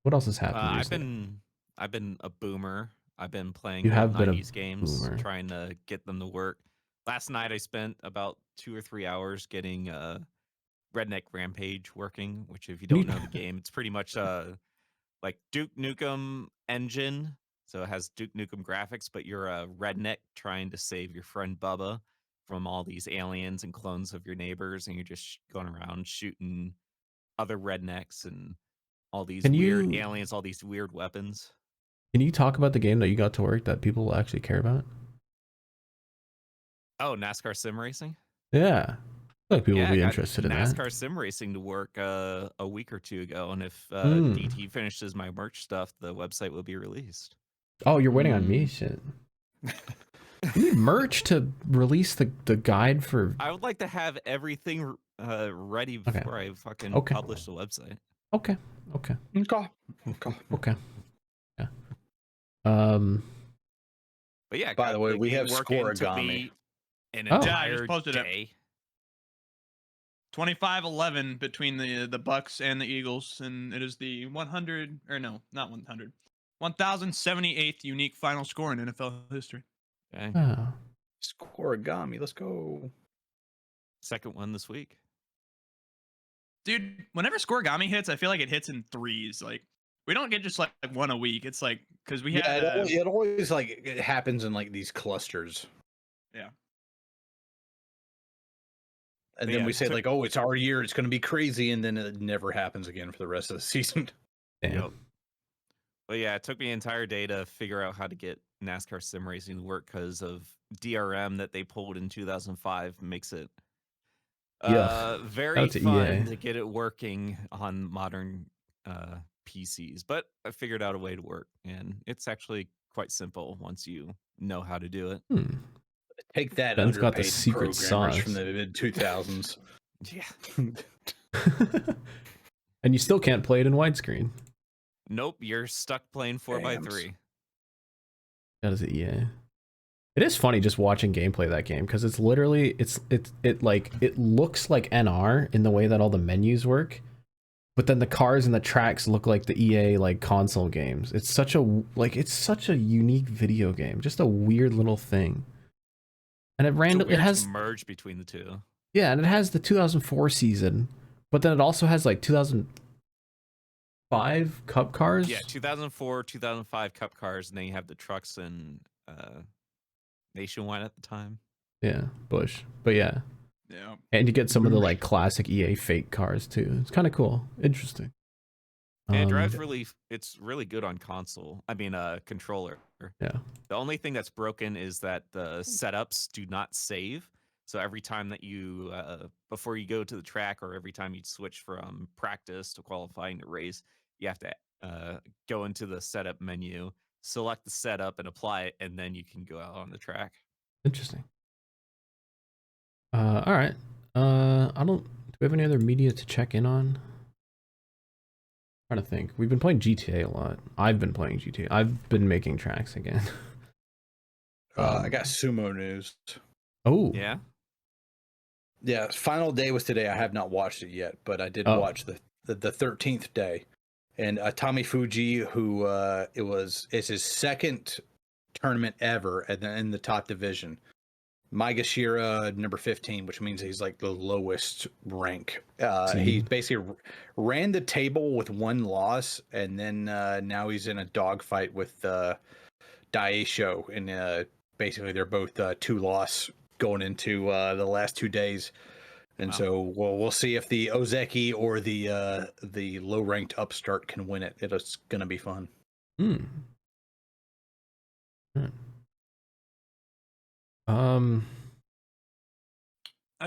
What else has happened? I've recently? been a boomer. I've been playing You old have been a 90s games, boomer. trying to get them to work. Last night I spent about 2 or 3 hours getting Redneck Rampage working, which if you don't know the game, it's pretty much like Duke Nukem engine. So it has Duke Nukem graphics, but you're a redneck trying to save your friend Bubba from all these aliens and clones of your neighbors, and you're just going around shooting other rednecks and all these Can weird you- aliens, all these weird weapons. Can you talk about the game that you got to work that people will actually care about? Oh, NASCAR sim racing. Yeah, I feel like people Yeah, will be got interested in NASCAR that. sim racing to work a week or two ago, and if Hmm. DT finishes my merch stuff, the website will be released. Oh, you're waiting on me, shit. You need merch to release the guide for. I would like to have everything ready Okay. before I fucking Okay. publish the website. Okay. Okay. Okay. Okay. Okay. Yeah. Um. But yeah, By the got way, we game have working. Took scoregami. me an Oh. Yeah, I just entire posted it. day. 25-11 between the Bucks and the Eagles, and it is the 100 or no, not 100, 1078th unique final score in NFL history. Okay. Oh. Scoregami. Let's go. Second one this week. Dude, whenever scoregami hits, I feel like it hits in threes. Like we don't get just like one a week. It's like because we Yeah, had it always like it happens in like these clusters. Yeah. And But then yeah, we say took- like, oh, it's our year, it's going to be crazy, and then it never happens again for the rest of the season. Damn. Yep. But yeah, it took me an entire day to figure out how to get NASCAR sim racing to work because of DRM that they pulled in 2005 makes it very That's fun EA. to get it working on modern PCs. But I figured out a way to work, and it's actually quite simple once you know how to do it. Hmm. Take that, Ben's got the underpaid secret programmers sauce. from the mid 2000s. Yeah. And you still can't play it in widescreen. Nope, you're stuck playing 4x3. That is EA. It is funny just watching gameplay of that game because it's literally it looks like NR in the way that all the menus work, but then the cars and the tracks look like the EA like console games. It's such a unique video game, just a weird little thing. And it has merge between the two. Yeah, and it has the 2004 season, but then it also has like 2005 Cup cars. Yeah, 2004, 2005 Cup cars, and then you have the trucks and Nationwide at the time. Yeah, Bush. But yeah. Yeah. And you get some of the like classic EA fake cars too. It's kind of cool. Interesting. And it drives it's really good on console. I mean, controller. Yeah. The only thing that's broken is that the setups do not save. So every time that you, before you go to the track or every time you switch from practice to qualifying to race, you have to go into the setup menu, select the setup and apply it, and then you can go out on the track. Interesting. All right. Do we have any other media to check in on? Trying to think. We've been playing GTA a lot. I've been playing GTA. I've been making tracks again. I got sumo news. Oh. Yeah. Yeah, final day was today. I have not watched it yet, but I did watch the 13th day. And Tommy Fuji, who it's his second tournament ever in the top division. Maegashira number 15, which means he's like the lowest rank. He basically ran the table with one loss, and then now he's in a dogfight with Daisho, and basically they're both 2-loss going into the last 2 days. And so we'll see if the Ozeki or the low ranked upstart can win it. It's gonna be fun. Hmm. I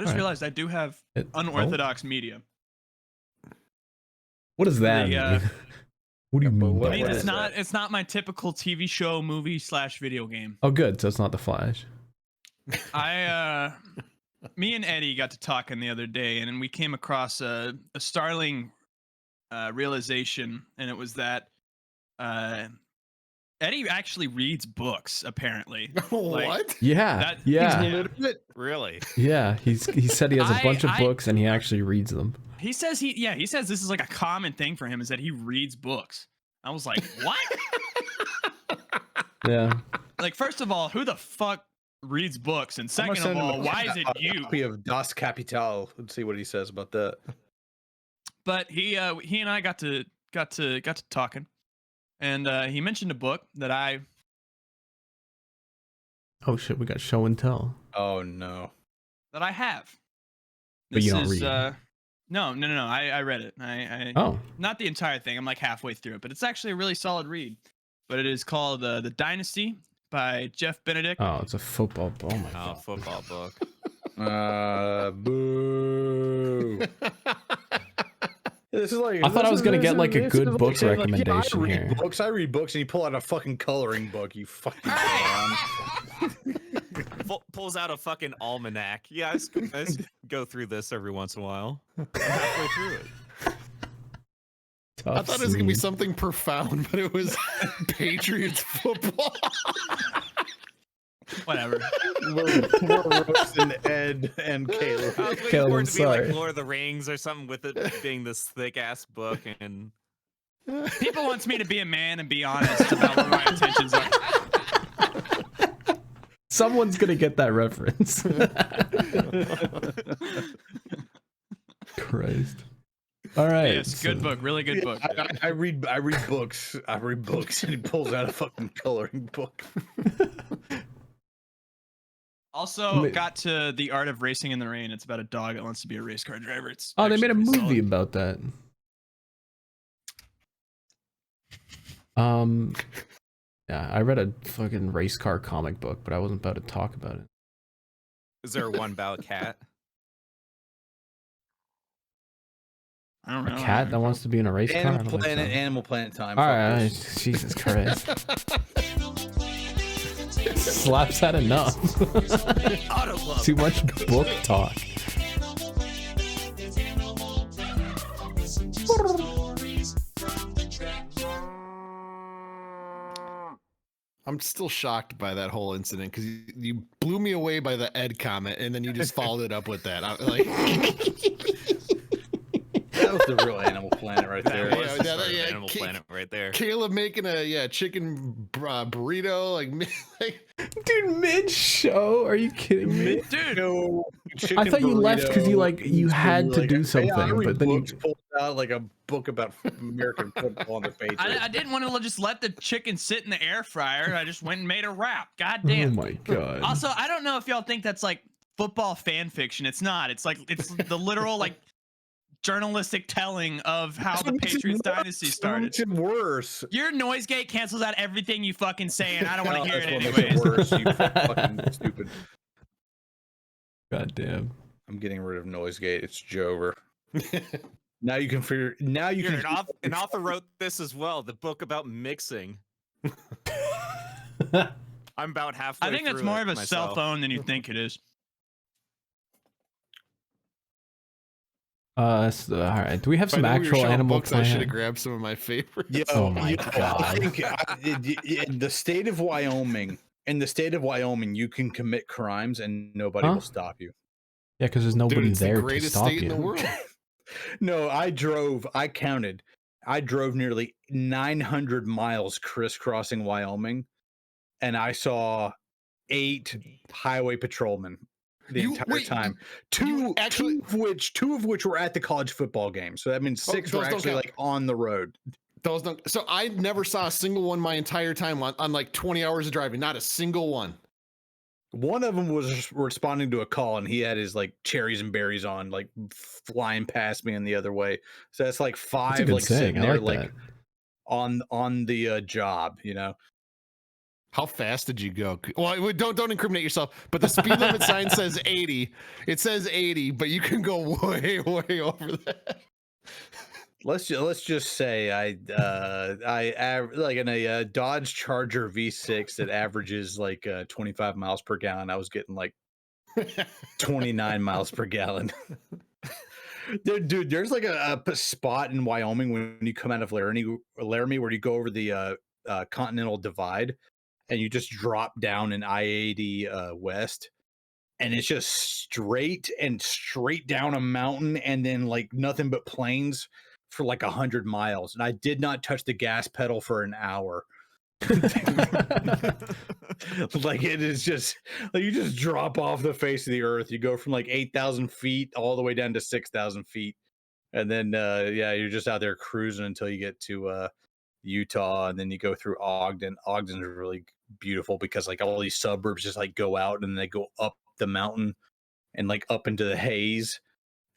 just realized I do have unorthodox media. What does that mean? What do you mean? I mean, it's not my typical TV show, movie / video game. Oh, good. So it's not The Flash. Me and Eddie got to talking the other day, and we came across a startling realization, and it was that Eddie actually reads books, apparently. What? Yeah. Really? Yeah. He said he has a bunch of books and he actually reads them. He says he says this is like a common thing for him, is that he reads books. I was like, what? Yeah. Like, first of all, who the fuck reads books? And second of all, why is it you? Copy of Das Kapital. Let's see what he says about that. But he and I got to talking, and he mentioned a book that I. Oh shit! We got show and tell. Oh no. That I have. But you don't read. No. I read it. I not the entire thing. I'm like halfway through it, but it's actually a really solid read. But it is called The Dynasty: by Jeff Benedict. Oh, it's a football. Oh my Oh, god. football book. Boo. This is like. I thought I was gonna get like a this good is book saying, recommendation I read here. Books. I read books, and you pull out a fucking coloring book. You fucking. Pulls out a fucking almanac. Yeah, I just go through this every once in a while. I'm halfway through it. I thought it was gonna be something profound, but it was Patriots football. Whatever. we're roasting Ed and Caleb. I was waiting Caleb, for I'm it to be like sorry. Lord of the Rings or something with it being this thick ass book and People wants me to be a man and be honest about what my intentions are. Someone's gonna get that reference. Christ. All right. Yes, good book, really good book. I read books. I read books, and he pulls out a fucking coloring book. Also got to The Art of Racing in the Rain. It's about a dog that wants to be a race car driver. It's Oh, they made a actually pretty movie solid. about that. Yeah, I read a fucking race car comic book, but I wasn't about to talk about it. is there one about cat? I don't A know. cat that wants to be in a race car? I don't think so. Animal Planet time. All Fuck right, this. Jesus Christ. Slaps had enough. Auto club. Too much book talk. I'm still shocked by that whole incident because you blew me away by the Ed comment, and then you just followed it up with that. I'm like, That was the real Animal Planet right there. That was the Yeah, start of yeah, Animal Planet right there. Caleb making a chicken burrito, like Dude, mid show? Are you kidding me? Dude, I thought you left because you had to do "Hey, I something, read but then you books," pulled out like a book about American football on the page. I didn't want to just let the chicken sit in the air fryer. I just went and made a wrap. God Oh damn. my god. Also, I don't know if y'all think that's like football fan fiction. It's not. It's like it's the literal like journalistic telling of how the Patriots dynasty started. It's worse. Your noise gate cancels out everything you fucking say, and I don't want to hear it That's what makes anyways. worse, you fucking stupid. God damn. I'm getting rid of noise gate. It's Jover. Now you can figure. Now you Here, can. an author wrote this as well, the book about mixing. I'm about halfway I think that's through more it of a cell myself. phone than you think it is. All right. Do we have some actual Animal books, I should have Planet? grabbed some of my favorites. Yeah, Oh my God. I think in the state of Wyoming, you can commit crimes and nobody Huh? will stop you. Yeah, because there's nobody Dude, it's there the to greatest stop state in the you. world. No, I counted. I drove nearly 900 miles crisscrossing Wyoming, and I saw 8 highway patrolmen the entire time. Two of which were at the college football game. So that means 6 were those don't actually count. like on the road. Those don't. So I never saw a single one my entire time on like 20 hours of driving. Not a single one. One of them was responding to a call, and he had his like cherries and berries on, like flying past me in the other way. So that's like 5 That's a good like saying. sitting I there like like that. on the job, you know. How fast did you go? Well, don't incriminate yourself. But the speed limit sign says 80. It says 80, but you can go way over that. Let's just say I like in a Dodge Charger V6 that averages like 25 miles per gallon. I was getting like 29 miles per gallon. Dude, there's like a spot in Wyoming when you come out of Laramie where you go over the Continental Divide and you just drop down in I-80 west, and it's just straight down a mountain and then like nothing but plains for like 100 miles. And I did not touch the gas pedal for an hour. Like it is just like you just drop off the face of the earth. You go from like 8,000 feet all the way down to 6,000 feet. And then, yeah, you're just out there cruising until you get to Utah, and then you go through Ogden. Ogden's really beautiful because like all these suburbs just like go out and they go up the mountain and like up into the haze.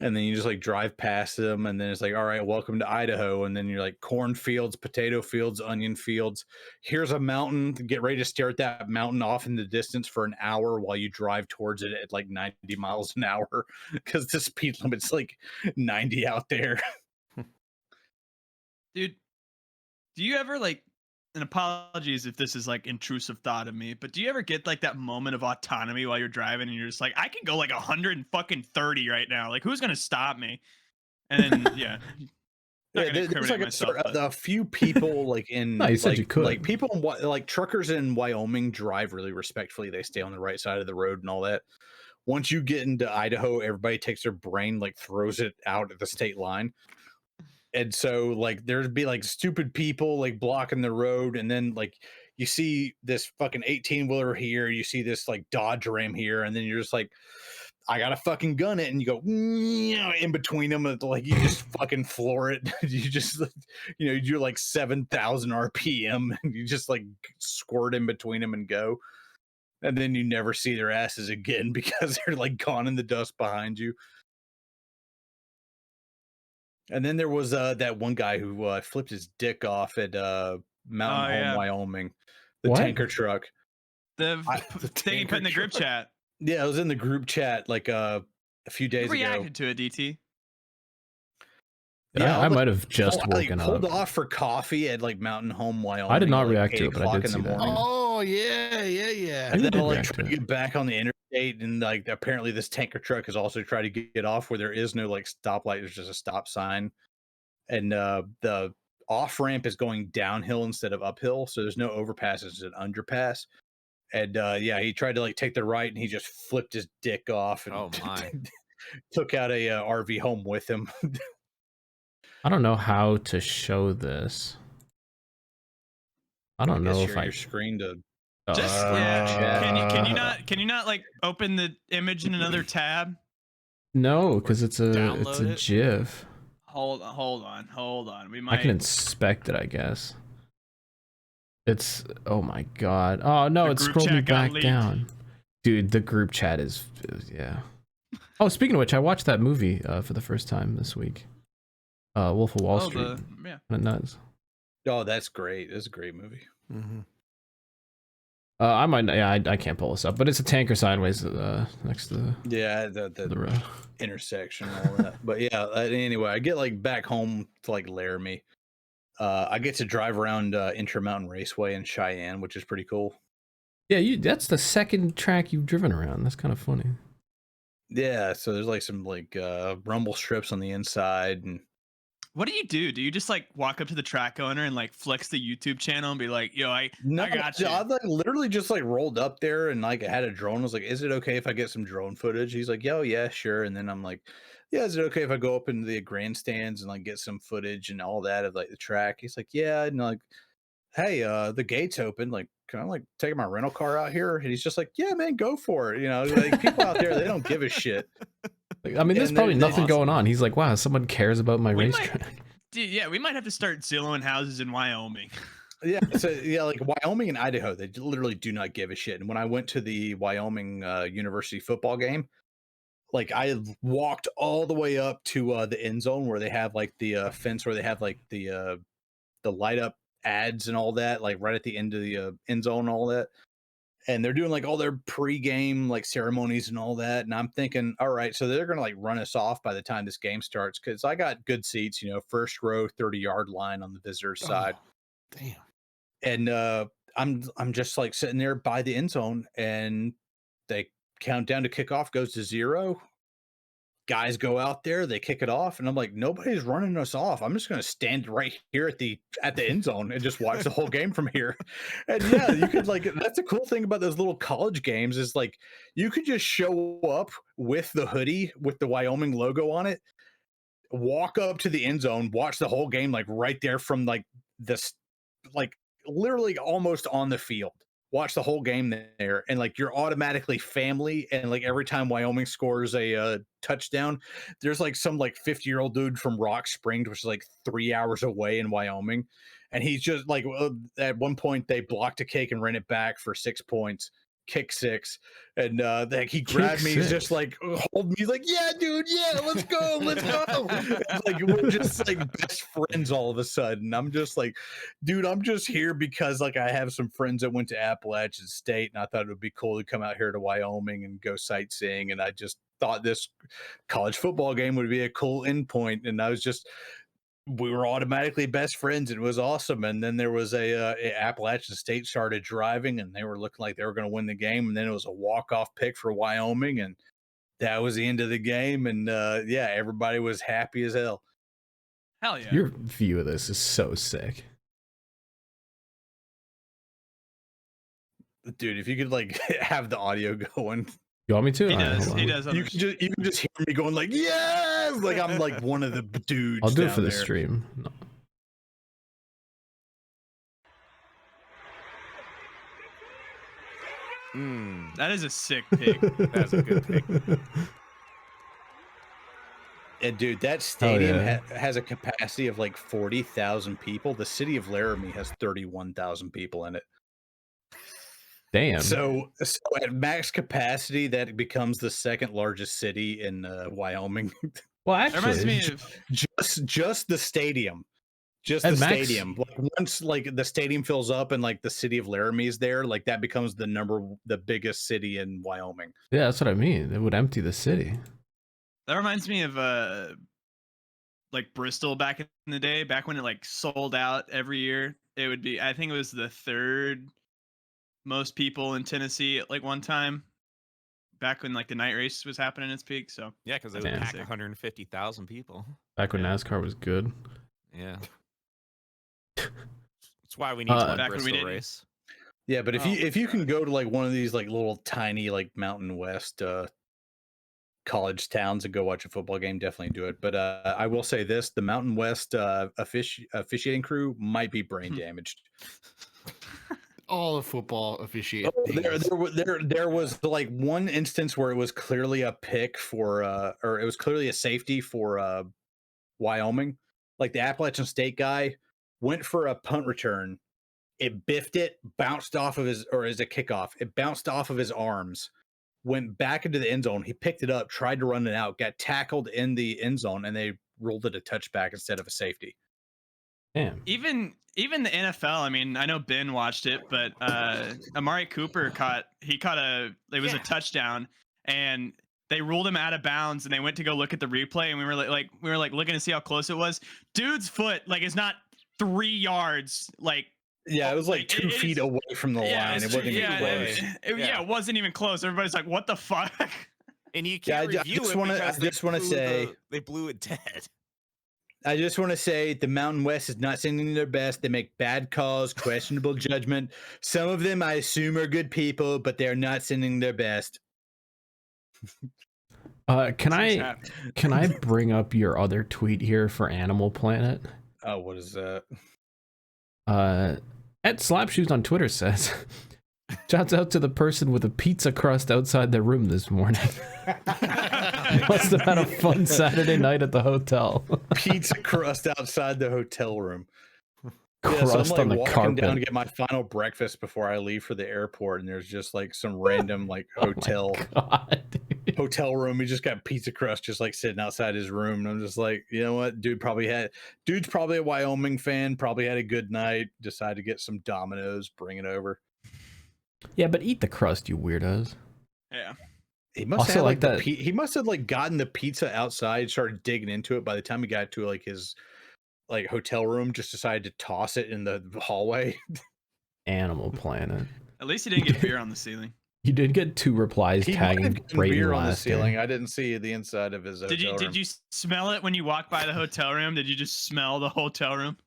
and then you just like drive past them, and then it's like, all right, welcome to Idaho, and then you're like cornfields, potato fields, onion fields. Here's a mountain. Get ready to stare at that mountain off in the distance for an hour while you drive towards it at like 90 miles an hour because the speed limit's like 90 out there. Dude, do you ever like, and apologies if this is like intrusive thought of me, but do you ever get like that moment of autonomy while you're driving and you're just like, I can go like 130 right now. Like, who's gonna stop me? And then, yeah. Not gonna There's incriminate like myself, but a few people like in No, you said you could. like people in like truckers in Wyoming drive really respectfully. They stay on the right side of the road and all that. Once you get into Idaho, everybody takes their brain, like throws it out at the state line. And so like there'd be like stupid people like blocking the road, and then like you see this fucking 18-wheeler here, you see this like Dodge Ram here, and then you're just like, I gotta fucking gun it, and you go in between them, and like you just fucking floor it. You just you do like 7,000 RPM, and you just like squirt in between them and go, and then you never see their asses again because they're like gone in the dust behind you. And then there was that one guy who flipped his dick off at Mountain Home, yeah. Wyoming, the What? tanker truck. the thing you put in the group chat. Yeah, it was in the group chat like a few days You ago. reacted to it, DT. Yeah, I like, might have just woken pulled up. off for coffee at like Mountain Home, Wyoming. I did not at, like, react 8 to it, but I o'clock did in the see that. morning. Oh yeah. I And then did like react try to to it. get back on the interstate, and like apparently this tanker truck has also tried to get off where there is no like stoplight. There's just a stop sign, and the off ramp is going downhill instead of uphill, so there's no overpass. It's an underpass. And yeah, he tried to like take the right, and he just flipped his dick off and Oh my. took out a RV home with him. I don't know how to show this. I don't guess know if share I your screen to Just yeah. can you not like open the image in another tab? No, because it's a download it? GIF. Hold on. We I might can inspect it, I guess. It's oh my god. Oh no, The it group scrolled me chat got back leaked. down. Dude, the group chat is yeah. Oh, speaking of which, I watched that movie for the first time this week. Wolf of Wall Street. yeah. Kinda nuts. Oh, that's great. It's a great movie. Mm-hmm. I might yeah, I can't pull this up, but it's a tanker sideways next to Yeah, the road. intersection and all that. But yeah, anyway, I get like back home to like Laramie. I get to drive around Intermountain Raceway in Cheyenne, which is pretty cool. Yeah, that's the second track you've driven around. That's kind of funny. Yeah, so there's like some like rumble strips on the inside, and What do? Do you just like walk up to the track owner and like flex the YouTube channel and be like, yo, I got you. I like literally just like rolled up there and like I had a drone. I was like, is it okay if I get some drone footage? He's like, yo, yeah, sure. And then I'm like, yeah, is it okay if I go up into the grandstands and like get some footage and all that of like the track? He's like, yeah, and like, hey, the gate's open. Like, can I like take my rental car out here? And he's just like, yeah, man, go for it. You know, like people out there, they don't give a shit. I mean, there's And probably they nothing awesome. going on. He's like, wow, someone cares about my We racetrack. Dude, yeah, we might have to start Zillowing houses in Wyoming. Yeah, so yeah, like Wyoming and Idaho, they literally do not give a shit. And when I went to the Wyoming University football game, like I walked all the way up to the end zone where they have like the fence where they have like the light up ads and all that, like right at the end of the end zone and all that. And they're doing like all their pregame like ceremonies and all that. And I'm thinking, all right, so they're gonna like run us off by the time this game starts because I got good seats, first row, 30-yard line on the visitor side. Oh, damn. And I'm just like sitting there by the end zone, and they count down to kickoff goes to 0. Guys go out there, they kick it off, and I'm like, nobody's running us off. I'm just gonna stand right here at the end zone and just watch the whole game from here. And yeah, you could like that's the cool thing about those little college games is like you could just show up with the hoodie with the Wyoming logo on it, walk up to the end zone, watch the whole game like right there from like this like literally almost on the field. Watch the whole game there, and like you're automatically family. And like every time Wyoming scores a touchdown, there's like some like 50-year-old dude from Rock Springs, which is like 3 hours away in Wyoming, and he's just like at one point they blocked a kick and ran it back for 6 points. kick six, and like he grabbed me, he's just like hold me, he's like, yeah, dude, yeah, let's go, let's go. It's like we're just like best friends all of a sudden. I'm just like, dude, I'm just here because like I have some friends that went to Appalachian State, and I thought it would be cool to come out here to Wyoming and go sightseeing, and I just thought this college football game would be a cool endpoint, and I was just. We were automatically best friends. It was awesome. And then there was a Appalachian State started driving, and they were looking like they were going to win the game. And then it was a walk-off pick for Wyoming, and that was the end of the game. And yeah, everybody was happy as hell. Hell yeah. Your view of this is so sick. Dude, if you could like have the audio going. You want me to? He All right, does. hold He on. does. You can just hear me going like, yes, like I'm like one of the dudes. I'll do it down for the there. stream. No. That is a sick pick. That's a good pick. And dude, that stadium yeah. has a capacity of like 40,000 people. The city of Laramie has 31,000 people in it. Damn. So at max capacity, that becomes the second largest city in Wyoming. Well, That reminds actually, me of just the stadium, just At the max- stadium. Like once like the stadium fills up and like the city of Laramie is there, like that becomes the biggest city in Wyoming. yeah, that's what I mean. It would empty the city. that reminds me of like Bristol back in the day, back when it like sold out every year. It would be, I think it was the third most people in Tennessee at like one time, back when like the night race was happening at its peak. So Yeah, because it That's would Damn. pack sick. 150,000 people. Back when Yeah. NASCAR was good. Yeah. That's why we need Uh, one Back when we Bristol didn't- race. Yeah, but Oh if my you can go to like one of these like little tiny like Mountain West college towns and go watch a football game, definitely do it. But I will say this: the Mountain West officiating crew might be brain damaged. All the football officiating. There was like one instance where it was clearly a pick for or it was clearly a safety for Wyoming. Like the Appalachian State guy went for a punt return. It biffed it, bounced off of his, or as a kickoff, it bounced off of his arms, went back into the end zone. He picked it up, tried to run it out, got tackled in the end zone, and they ruled it a touchback instead of a safety. Damn. even the NFL, I mean, I know Ben watched it, but Amari Cooper caught a Yeah. touchdown, and they ruled him out of bounds, and they went to go look at the replay, and we were like looking to see how close it was. Dude's foot like is not 3 yards, like Yeah, it was like Like, 2 it feet is- away from the line. It wasn't even yeah, close. it wasn't even close. Everybody's like, "What the fuck?" And you Yeah, can't I review just it wanna- because I just wanna say- they blew it dead. I just want to say the Mountain West is not sending their best. They make bad calls, questionable judgment. Some of them, I assume, are good people, but they're not sending their best. Can Things I happen. can I bring up your other tweet here for Animal Planet? Oh, what is that? At Slapshoes on Twitter says, shouts out to the person with a pizza crust outside their room this morning. Must have had a fun Saturday night at the hotel. Pizza crust outside the hotel room. Crust I'm on the walking carpet. down to get my final breakfast before I leave for the airport, and there's just like some random like hotel God, dude. hotel room. He just got pizza crust just like sitting outside his room, and I'm just like, you know what, dude's probably a Wyoming fan, probably had a good night, decided to get some Domino's, bring it over. Yeah, but eat the crust, you weirdos. Yeah. He must Also have like that- he must have like gotten the pizza outside, started digging into it. By the time he got to like his like hotel room, just decided to toss it in the hallway. Animal Planet. At least he didn't get beer on the ceiling. You did get 2 replies He might tagging have gotten Brayden beer on the last ceiling. day. I didn't see the inside of his hotel room. Did you smell it when you walked by the hotel room? Did you just smell the hotel room?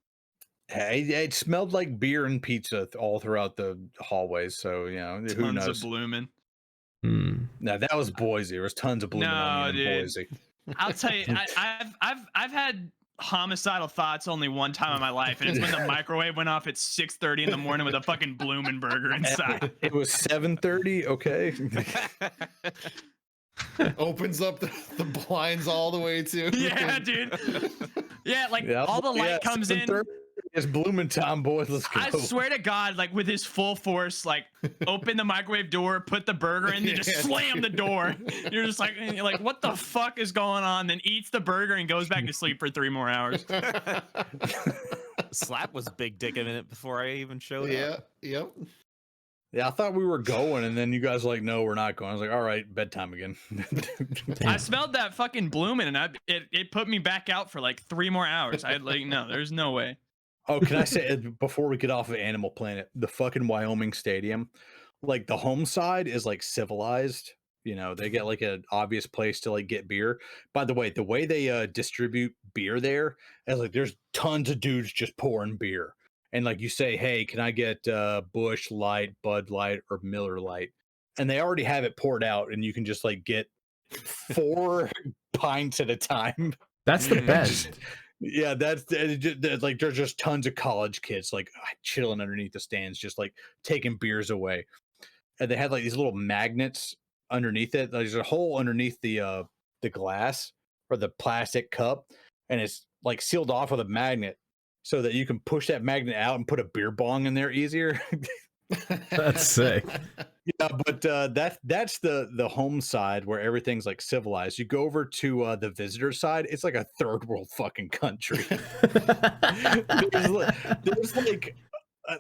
Hey, it smelled like beer and pizza all throughout the hallways. So you know, who Tons knows? of blooming. No, that was Boise. There was tons of blooming No, onion in dude. Boise. I'll tell you, I've had homicidal thoughts only one time in my life, and it's when the microwave went off at 6:30 in the morning with a fucking bloomin' burger inside. It was 7:30. Okay. Opens up the blinds all the way too. Yeah, dude. Yeah, like all the light comes in. 7:30, It's blooming time, boys. Let's go. I swear to God, like with his full force, like open the microwave door, put the burger in, then just slam the door. You're just like, what the fuck is going on? Then eats the burger and goes back to sleep for 3 more hours. Slap was big dick in it before I even showed up. Yep. Yeah, I thought we were going, and then you guys were like, no, we're not going. I was like, all right, bedtime again. I smelled that fucking blooming, and it put me back out for like 3 more hours. I like, no, there's no way. Oh, can I say before we get off of Animal Planet, the fucking Wyoming stadium, like the home side is like civilized. You know, they get like an obvious place to like get beer. By the way they distribute beer there is like there's tons of dudes just pouring beer. And like you say, hey, can I get Busch Light, Bud Light, or Miller Light? And they already have it poured out, and you can just like get 4 pints at a time. That's the best. Yeah, that's like there's just tons of college kids like chilling underneath the stands, just like taking beers away. And they had like these little magnets underneath it. There's a hole underneath the glass or the plastic cup, and it's like sealed off with a magnet so that you can push that magnet out and put a beer bong in there easier. That's sick. Yeah, but that's the home side where everything's like civilized. You go over to the visitor side, it's like a third world fucking country. there's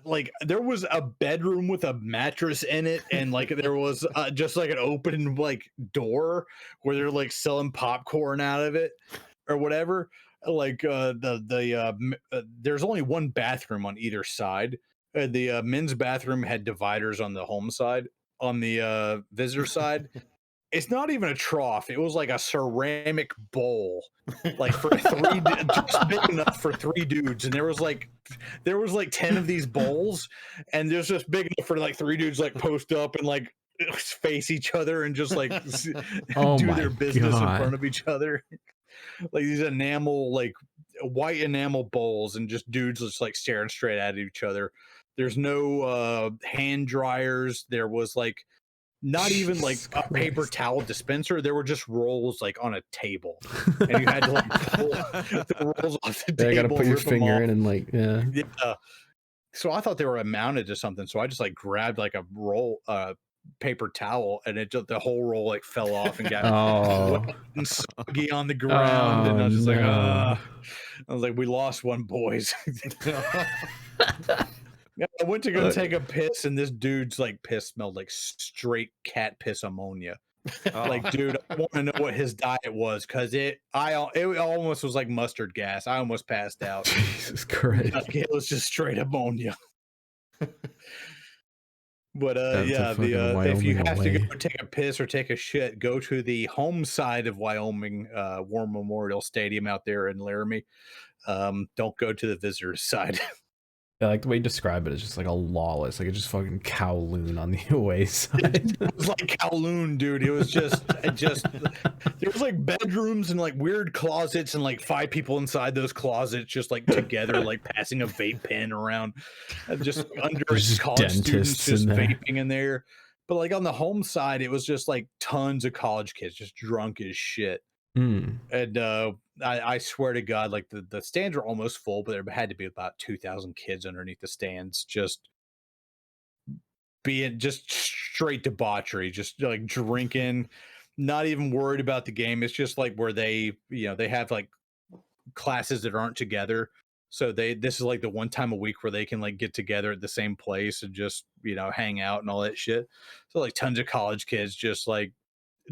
like there was a bedroom with a mattress in it, and like there was just like an open like door where they're like selling popcorn out of it or whatever. Like there's only one bathroom on either side. The men's bathroom had dividers on the home side. On the visitor side, it's not even a trough. It was like a ceramic bowl, like for 3, just big enough for 3 dudes. And there was like 10 of these bowls, and there's just big enough for like 3 dudes like post up and like face each other and just like do their business in front of each other. Like these enamel, like white enamel bowls, and just dudes just like staring straight at each other. There's no hand dryers. There was like not even like a paper towel dispenser. There were just rolls like on a table, and you had to like pull the rolls off the table. You gotta put your finger in and like yeah. So I thought they were mounted to something. So I just like grabbed like a roll paper towel, and it just the whole roll like fell off and got wet and soggy on the ground. And I was just like, I was like, we lost one, boys. I went to go take a piss, and this dude's like piss smelled like straight cat piss ammonia. Like, dude, I want to know what his diet was, because it almost was like mustard gas. I almost passed out. Jesus Christ! Like, it was just straight ammonia. But That's yeah, if you have to go take a piss or take a shit, go to the home side of Wyoming War Memorial Stadium out there in Laramie. Don't go to the visitors side. Yeah, like the way you describe it is just like a lawless, like it's just fucking Kowloon on the away side. It was like Kowloon, dude. It was just there was like bedrooms and like weird closets and like 5 people inside those closets just like together, like passing a vape pen around, just under There's college students just in vaping in there. But like on the home side, it was just like tons of college kids just drunk as shit. And I swear to God, like the stands were almost full, but there had to be about 2,000 kids underneath the stands, just being just straight debauchery, just like drinking, not even worried about the game. It's just like where they have like classes that aren't together. So this is like the one time a week where they can like get together at the same place and just, hang out and all that shit. So like tons of college kids just like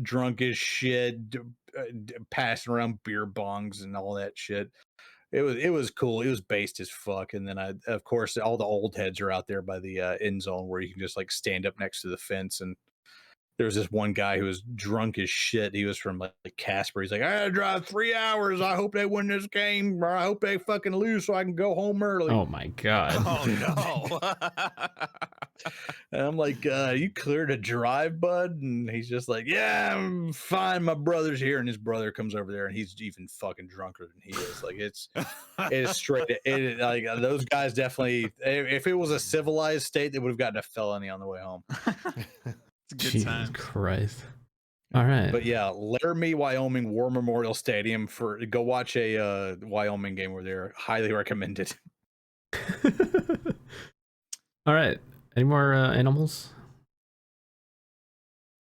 drunk as shit, passing around beer bongs and all that shit. It was cool. It was based as fuck. And then of course all the old heads are out there by the end zone where you can just like stand up next to the fence. And there was this one guy who was drunk as shit. He was from like Casper. He's like, I gotta drive 3 hours. I hope they win this game, or I hope they fucking lose so I can go home early. Oh my God. Oh no. And I'm like, you clear to drive, bud? And he's just like, yeah, I'm fine. My brother's here. And his brother comes over there, and he's even fucking drunker than he is. Like, it's straight. Like those guys definitely, if it was a civilized state, they would have gotten a felony on the way home. It's a good Jesus time. Christ. All right. But yeah, Laramie, Wyoming War Memorial Stadium, go watch a Wyoming game over there. Highly recommended. All right. Any more animals?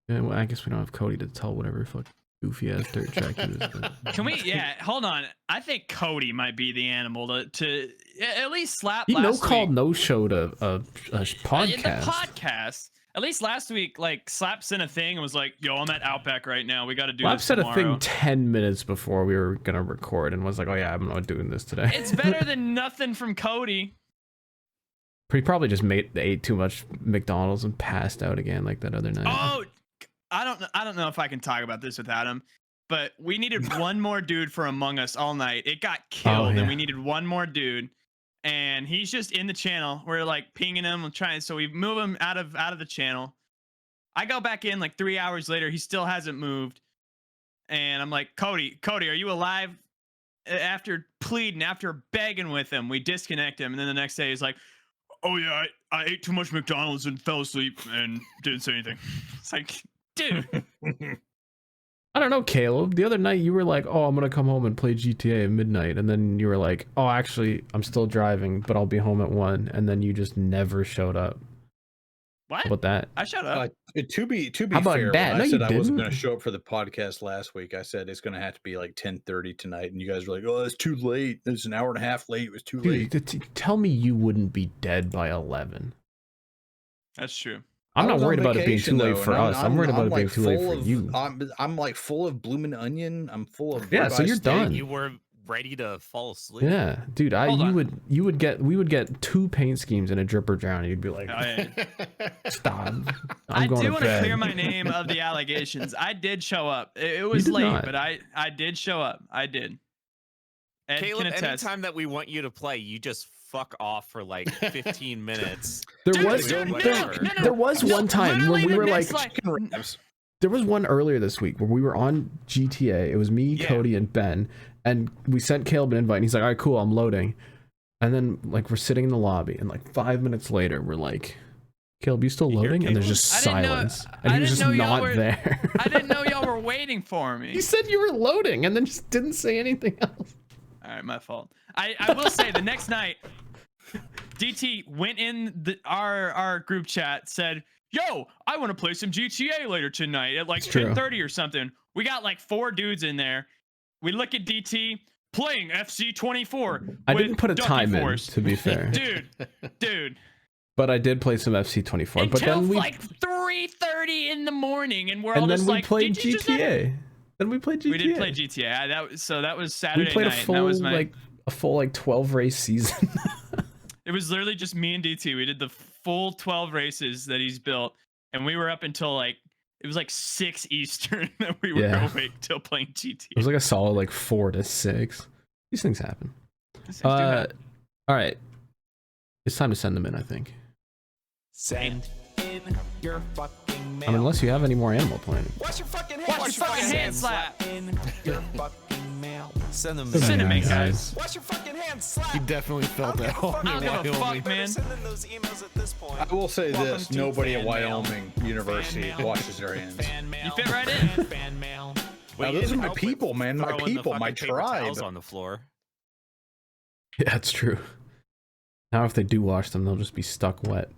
Yeah, well, I guess we don't have Cody to tell whatever fucking goofy ass dirt track he was. But... Can we? Yeah, hold on. I think Cody might be the animal to at least slap. He last called week. no showed a podcast. The podcast. At least last week, like Slap sent a thing and was like, "Yo, I'm at Outback right now. We got to do Slap this said tomorrow." a thing 10 minutes before we were gonna record and was like, "Oh yeah, I'm not doing this today." It's better than nothing from Cody. He probably just ate too much McDonald's and passed out again like that other night. Oh, I don't know if I can talk about this without him, but we needed one more dude for Among Us all night. It got killed, yeah. and we needed one more dude, and he's just in the channel. We're like pinging him and trying, so we move him out of the channel. I go back in like 3 hours later. He still hasn't moved, and I'm like, Cody, are you alive? After pleading, after begging with him, we disconnect him, and then the next day he's like, "Oh yeah, I ate too much McDonald's and fell asleep and didn't say anything." It's like, dude. I don't know, Caleb. The other night you were like, "Oh, I'm gonna come home and play GTA at midnight," and then you were like, "Oh, actually, I'm still driving, but I'll be home at 1," and then you just never showed up. What? How about that? I shut up. To be How about fair, that? when No, I you said I wasn't didn't. going to show up for the podcast last week, I said it's going to have to be like 10:30 tonight, and you guys were like, "Oh, it's too late. It's an hour and a half late. It was too late." Dude, tell me you wouldn't be dead by 11. That's true. I'm not worried about it being too late for us. I'm worried about it being too late for you. I'm like full of blooming onion. I'm full of Yeah, so you're done. You were ready to fall asleep. Yeah, dude, we would get 2 paint schemes and a dripper drown, and you'd be like, "Stop." I do want to bed. clear my name of the allegations. I did show up. It was did late, not. but I did show up. I did. Ed Caleb, can attest. anytime that we want you to play, you just fuck off for like 15 minutes. There was one time when we were like, there was one earlier this week where we were on GTA. It was me, Cody, and Ben, and we sent Caleb an invite, and he's like, "All right, cool, I'm loading." And then like we're sitting in the lobby, and like 5 minutes later, we're like, "Caleb, you still loading?" And there's just silence, and he was just not there. I didn't know y'all were waiting for me. You said you were loading, and then just didn't say anything else. All right, my fault. I will say the next night, DT went in our group chat, said, "Yo, I want to play some GTA later tonight at like 10:30 or something." We got like 4 dudes in there. We look at DT playing FC24. I didn't put a time in, to be fair. Dude. But I did play some FC24. Until but then we like 3:30 in the morning, and we're all and then just we like, played "Did you just GTA. Then we played GTA. We did play GTA. That was Saturday we played night. a full That was my... a full 12 race season. It was literally just me and DT. We did the full 12 races that he's built, and we were up until like it was like 6 Eastern that we were awake till playing GTA. It was like a solid like 4 to 6. These things happen. All right, it's time to send them in. I think. Send in your fucking mail. Unless you have any more Animal Planet. Wash your fucking hand. Wash your fucking hand slap. In your fucking mail. Send them Send them in, in, guys. Wash your fucking hand. Slap. You definitely felt that home I in don't give a Wyoming. fuck, man. Send in those emails at this point. I will say Welcome this: to nobody at fan mail. Wyoming University Fan mail. washes their hands. Fan mail. You fit right in. Fan mail. Now, those are my people, man. My people, my tribe. On the floor. Yeah, that's true. Now if they do wash them, they'll just be stuck wet.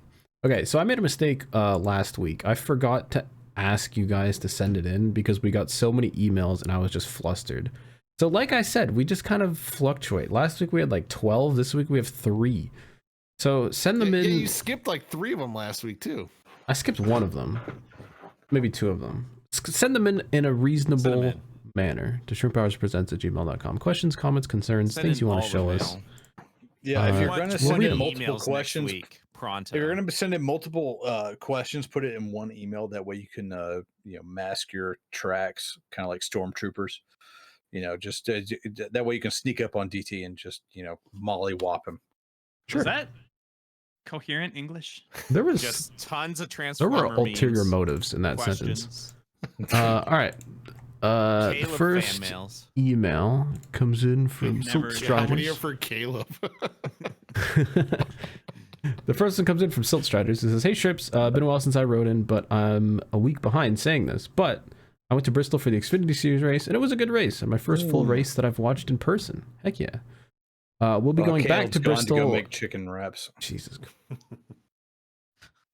Okay, so I made a mistake last week. I forgot to ask you guys to send it in because we got so many emails and I was just flustered. So like I said, we just kind of fluctuate. Last week we had like 12. This week we have 3. So send them in. Yeah, you skipped like 3 of them last week too. I skipped 1 of them. Maybe 2 of them. Send them in a reasonable manner to ShrimpHoursPresents@gmail.com. Questions, comments, concerns, things you want to show us. Yeah, if you're going to send in multiple emails questions, pronto. if you're going to send in multiple questions, put it in one email. That way you can mask your tracks, kind of like stormtroopers. Just that way you can sneak up on DT and just mollywop him. Sure. Was that coherent English? There was just tons of there Transformer were ulterior memes, motives in that questions. sentence. All right. The Caleb first fan mails. email comes in from Never Silt again. I'm here Striders. for Caleb. The first one comes in from Silt Striders. It says, "Hey Shrips, been a while since I wrote in, but I'm a week behind saying this. But I went to Bristol for the Xfinity Series race, and it was a good race, and my first full race that I've watched in person. Heck yeah. We'll be going back Caleb's to gone Bristol. to go make chicken wraps. Jesus.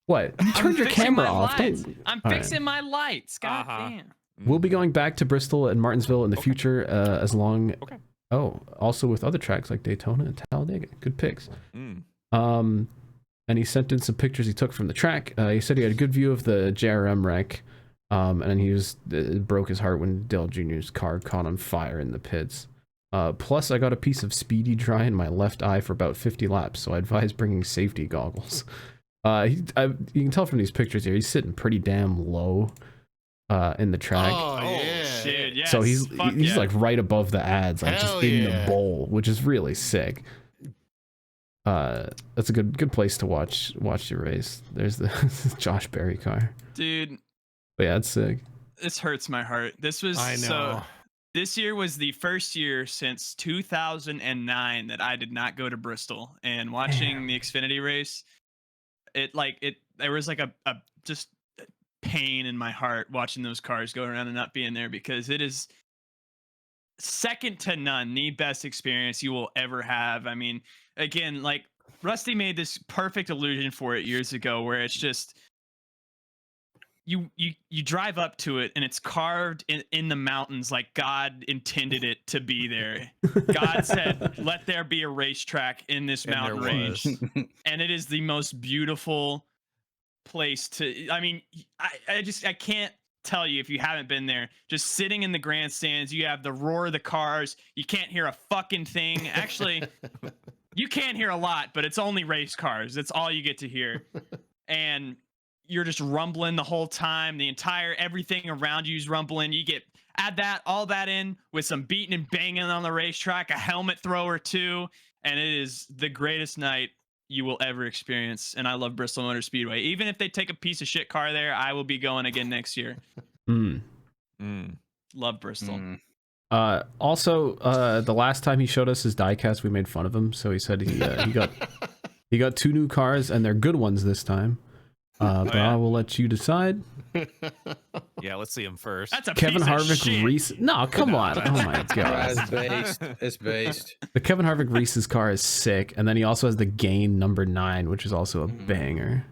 What? You turned your fixing camera my off. lights. Don't... I'm All right. fixing my lights. God Uh-huh. damn. We'll be going back to Bristol and Martinsville in the future, as long. Okay. Oh, also with other tracks like Daytona and Talladega. Good picks. Mm. And he sent in some pictures he took from the track. He said he had a good view of the JRM wreck, and he it broke his heart when Dale Jr.'s car caught on fire in the pits. Plus, I got a piece of Speedy dry in my left eye for about 50 laps, so I advise bringing safety goggles. You can tell from these pictures here, he's sitting pretty damn low in the track. Oh, yeah. Shit, yes. So he's Fuck yeah. like right above the ads, like Hell just in yeah. the bowl, which is really sick. That's a good place to watch your race. There's the Josh Berry car. Dude, But yeah, it's sick. this hurts my heart. This was I know. so. This year was the first year since 2009 that I did not go to Bristol. And watching the Xfinity race, there was like a just pain in my heart watching those cars go around and not being there, because it is second to none the best experience you will ever have. I mean, again, like Rusty made this perfect illusion for it years ago, where it's just you drive up to it and it's carved in the mountains like God intended it to be there. God said, let there be a racetrack in this And mountain there range. was. And it is the most beautiful place to, I mean, I can't tell you if you haven't been there. Just sitting in the grandstands, you have the roar of the cars, you can't hear a fucking thing. Actually, you can hear a lot, but it's only race cars. That's all you get to hear. And you're just rumbling the whole time. Everything around you is rumbling. You add all that in with some beating and banging on the racetrack, a helmet throw or two, and it is the greatest night you will ever experience. And I love Bristol Motor Speedway. Even if they take a piece of shit car there, I will be going again next year. Love Bristol. Also, the last time he showed us his diecast, we made fun of him. So he said he got 2 new cars, and they're good ones this time. But yeah. I will let you decide. Yeah, let's see him first. That's a Kevin piece of Harvick shit. Reese. No, come on. Oh my god. It's based. It's based. The Kevin Harvick Reese's car is sick, and then he also has the Gain number 9, which is also a banger.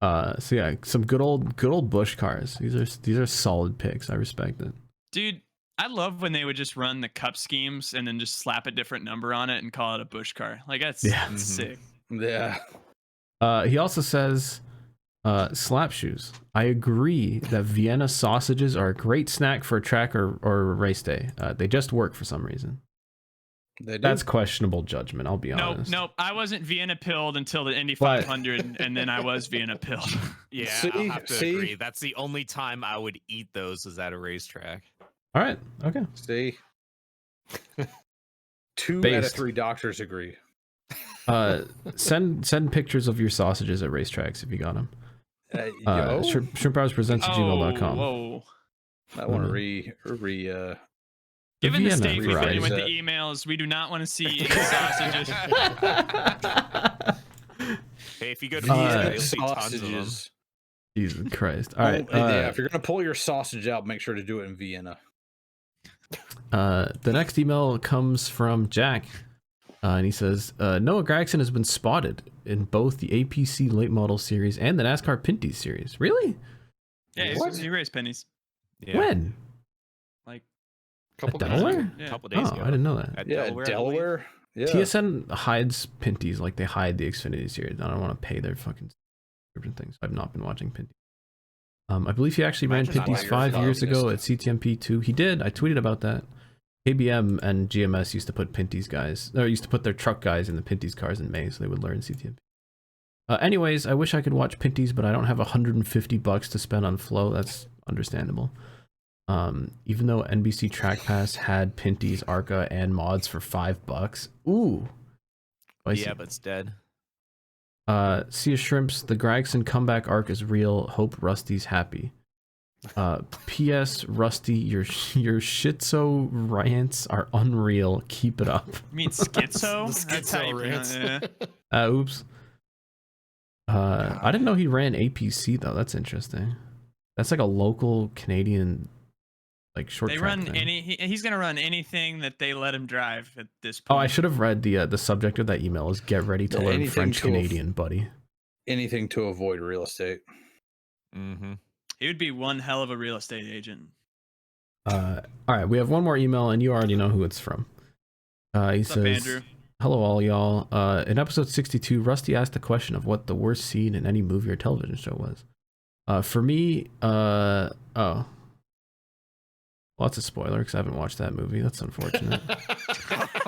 So yeah, some good old Busch cars. These are solid picks. I respect it. Dude, I love when they would just run the cup schemes and then just slap a different number on it and call it a Busch car. Like that's sick. Yeah. He also says, slap shoes. I agree that Vienna sausages are a great snack for a track or race day. They just work for some reason. They do. That's questionable judgment, I'll be honest. Nope. I wasn't Vienna pilled until the Indy 500, and then I was Vienna pilled. Yeah, See? I'll have to agree. That's the only time I would eat those is at a racetrack. All right, okay. See. 2 out of Based. 3 doctors agree. Send pictures of your sausages at racetracks if you got them. ShrimpHoursPresents@gmail.com. Whoa. I want to Given the Vienna state we've been in with the variety. emails, we do not want to see any sausages. Hey, if you go to Vienna Vienna, you'll see tons of them. sausages. Jesus Christ. All right. Yeah, if you're gonna pull your sausage out, make sure to do it in Vienna. The next email comes from Jack. And he says, Noah Gragson has been spotted in both the APC Late Model Series and the NASCAR Pinty Series. Really? Yeah, What? you race pennies. Yeah. When? Like, Couple At days ago. Delaware? A couple Oh, days ago. I didn't know that. At Yeah, Delaware. I believe. Delaware. Yeah. TSN hides Pinties like they hide the Xfinity Series. I don't want to pay their fucking subscription things. I've not been watching Pinty. I believe he actually ran Imagine Pinties how 5 you're years ago at communist. CTMP2. He did. I tweeted about that. KBM and GMS used to put Pinty's guys, or used to put their truck guys in the Pinty's cars in May so they would learn CTMP. Anyways, I wish I could watch Pinty's, but I don't have $150 to spend on Flow. That's understandable. Even though NBC Track Pass had Pinty's, ARCA, and mods for $5. Ooh. Spicy. Yeah, but it's dead. See ya Shrimps, the Gragson comeback arc is real. Hope Rusty's happy. P.S. Rusty, your schizo rants are unreal. Keep it up. you mean schizo? The That's how schizo you rants. pronounce it, yeah. Oops. I didn't know he ran APC though. That's interesting. That's like a local Canadian like short They track run thing. he's gonna run anything that they let him drive at this Oh, point. I should have read the subject of that email is get ready to Yeah, learn anything French to Canadian, buddy. Anything to avoid real estate. Mm-hmm. He would be one hell of a real estate agent. All right, we have one more email, and you already know who it's from. He What's up, says, Andrew? "Hello, all y'all. In episode 62, Rusty asked the question of what the worst scene in any movie or television show was. For me, oh, well, that's a spoiler because I haven't watched that movie. That's unfortunate.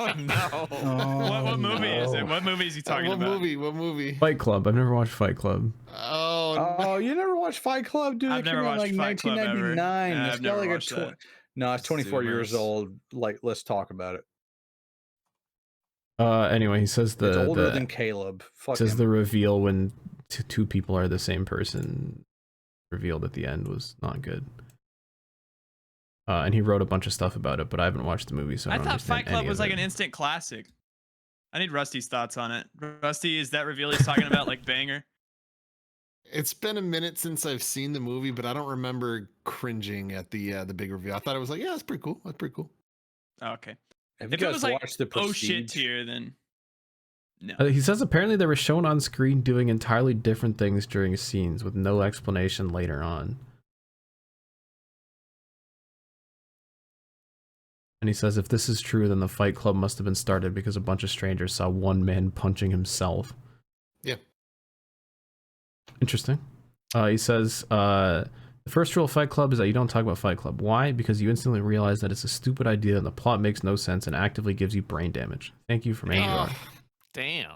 Oh no! What movie is it? What movie is he talking What about? movie? What movie? Fight Club. I've never watched Fight Club. Oh, Oh, you never watched Fight Club, dude? I've It came never out watched like Fight Club ever. 1999. Yeah, It's I've got never like watched that. No, it's 24 years Zoomers. old. Like, let's talk about it. Anyway, he says It's older the than Caleb. Fuck says him. the reveal when two people are the same person revealed at the end was not good. And he wrote a bunch of stuff about it, but I haven't watched the movie, so I I don't thought understand Fight Club any was of like it. an instant classic. I need Rusty's thoughts on it. Rusty, is that reveal he's talking about like banger? it's been a minute since I've seen the movie, but I don't remember cringing at the big reveal. I thought it was like, yeah, that's pretty cool. That's pretty cool. Oh, okay. Have you If it guys was like, watched the oh shit Prestige? tier, then no. He says apparently they were shown on screen doing entirely different things during scenes with no explanation later on. And he says if this is true, then the Fight Club must have been started because a bunch of strangers saw one man punching himself. Yeah. Interesting. He says the first rule of Fight Club is that you don't talk about Fight Club. Why? Because you instantly realize that it's a stupid idea and the plot makes no sense and actively gives you brain damage. Thank you from Andrew. Oh, Damn.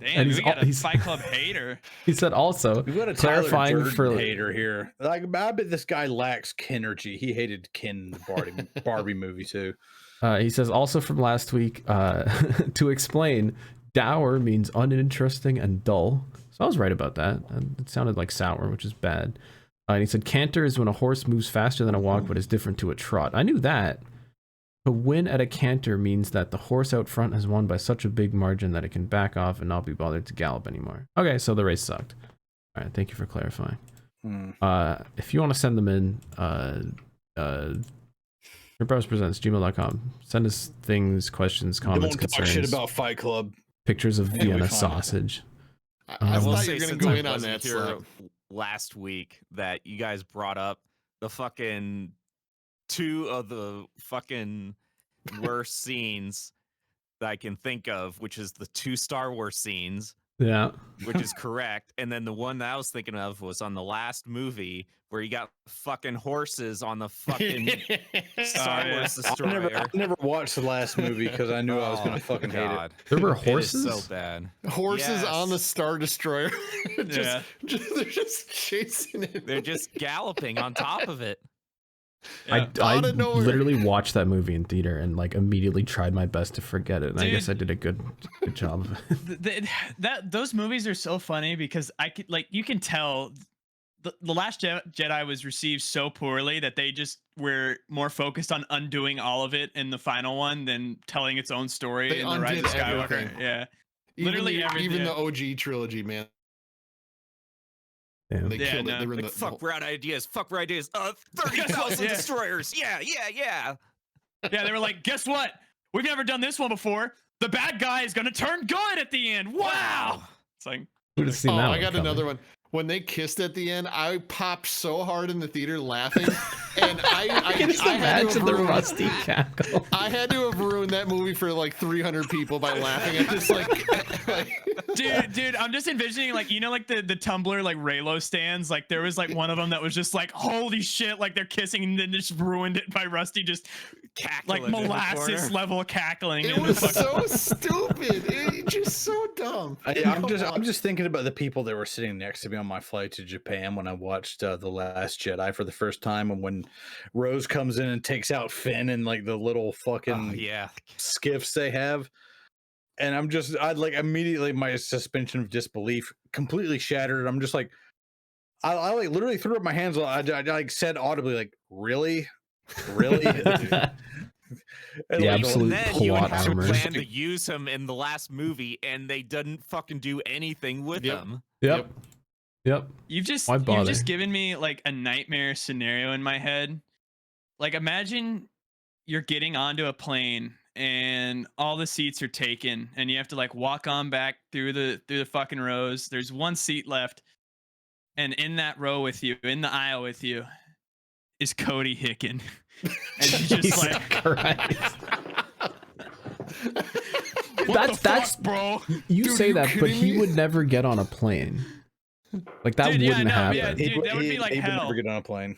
Damn, he's we got al- a he's- Fight Club hater. He said also We've got a Tyler clarifying Durden for hater here. Like, I bet this guy lacks Kinergy. He hated Ken in the Barbie movie too. he says also from last week to explain dour means uninteresting and dull. So I was right about that. It sounded like sour, which is bad. And he said canter is when a horse moves faster than a walk but is different to a trot. I knew that. To win at a canter means that the horse out front has won by such a big margin that it can back off and not be bothered to gallop anymore. Okay, so the race sucked. All right, thank you for clarifying. If you want to send them in, ShrimpHoursPresents@gmail.com. Send us things, questions, comments, Don't talk concerns, shit about Fight Club. pictures of Anyway, Vienna fine. sausage. I will thought say, you were since gonna go I in on wasn't that. here Slap. last week, that you guys brought up the fucking two of the fucking worst scenes that I can think of, which is the two Star Wars scenes, Yeah. which is correct. And then the one that I was thinking of was on the last movie where you got fucking horses on the fucking Star yeah. Wars I destroyer. never watched the last movie because I knew I was Oh, gonna fucking hate it. God. There were It is horses? so bad. Horses on the Yes. Star Destroyer. Yeah. They're just chasing it. They're just galloping on top of it. I Yeah. Out of nowhere. literally watched that movie in theater and like immediately tried my best to forget it. And I guess I Dude. did a good job of it. Those movies are so funny because I could like you can tell the Last Jedi was received so poorly that they just were more focused on undoing all of it in the final one than telling its own story They in the Rise of undid Skywalker. everything. Yeah, Even Literally the, everything. even the OG trilogy, man. Yeah. They Yeah, killed no. it. They were in Like, the fuck, we're out of ideas. Fuck, we're out of ideas. 30 plus Yeah. destroyers. Yeah, yeah, yeah. yeah. They were like, guess what? We've never done this one before. The bad guy is gonna turn good at the end. Wow. It's like Who'd have seen Oh, that I one got coming? another one. When they kissed at the end, I popped so hard in the theater laughing, and I can just had to imagine have the ruined- rusty cackle. I had to have ruined that movie for like 300 people by laughing at this. Like dude, I'm just envisioning like like the Tumblr like Raylo stands. Like there was like one of them that was just like holy shit, like they're kissing and then just ruined it by Rusty just Cackling like in the molasses corner. level cackling. it in the was fucking- so stupid. It just so dumb. I'm just thinking about the people that were sitting next to me on my flight to Japan when I watched The Last Jedi for the first time, and when Rose comes in and takes out Finn and like the little fucking Oh, yeah. skiffs they have, and I'd like immediately my suspension of disbelief completely shattered. I'm just like, I like literally threw up my hands. I like said audibly like, really. And, The like, absolute And then you plot had armor. planned to use him in the last movie, and they didn't fucking do anything with Yep. him. Yep. You've Why bother? given me like a nightmare scenario in my head like imagine you're getting onto a plane and all the seats are taken and you have to like walk on back through the fucking rows. There's one seat left, and in that row with you, in the aisle with you, is Cody Hicken. And you just like Christ. What that's bro. You Dude, say are that, you but kidding he me? would never get on a plane. Like that Dude, yeah, wouldn't no, happen. yeah, dude, that would be like he would hell. never get on a plane.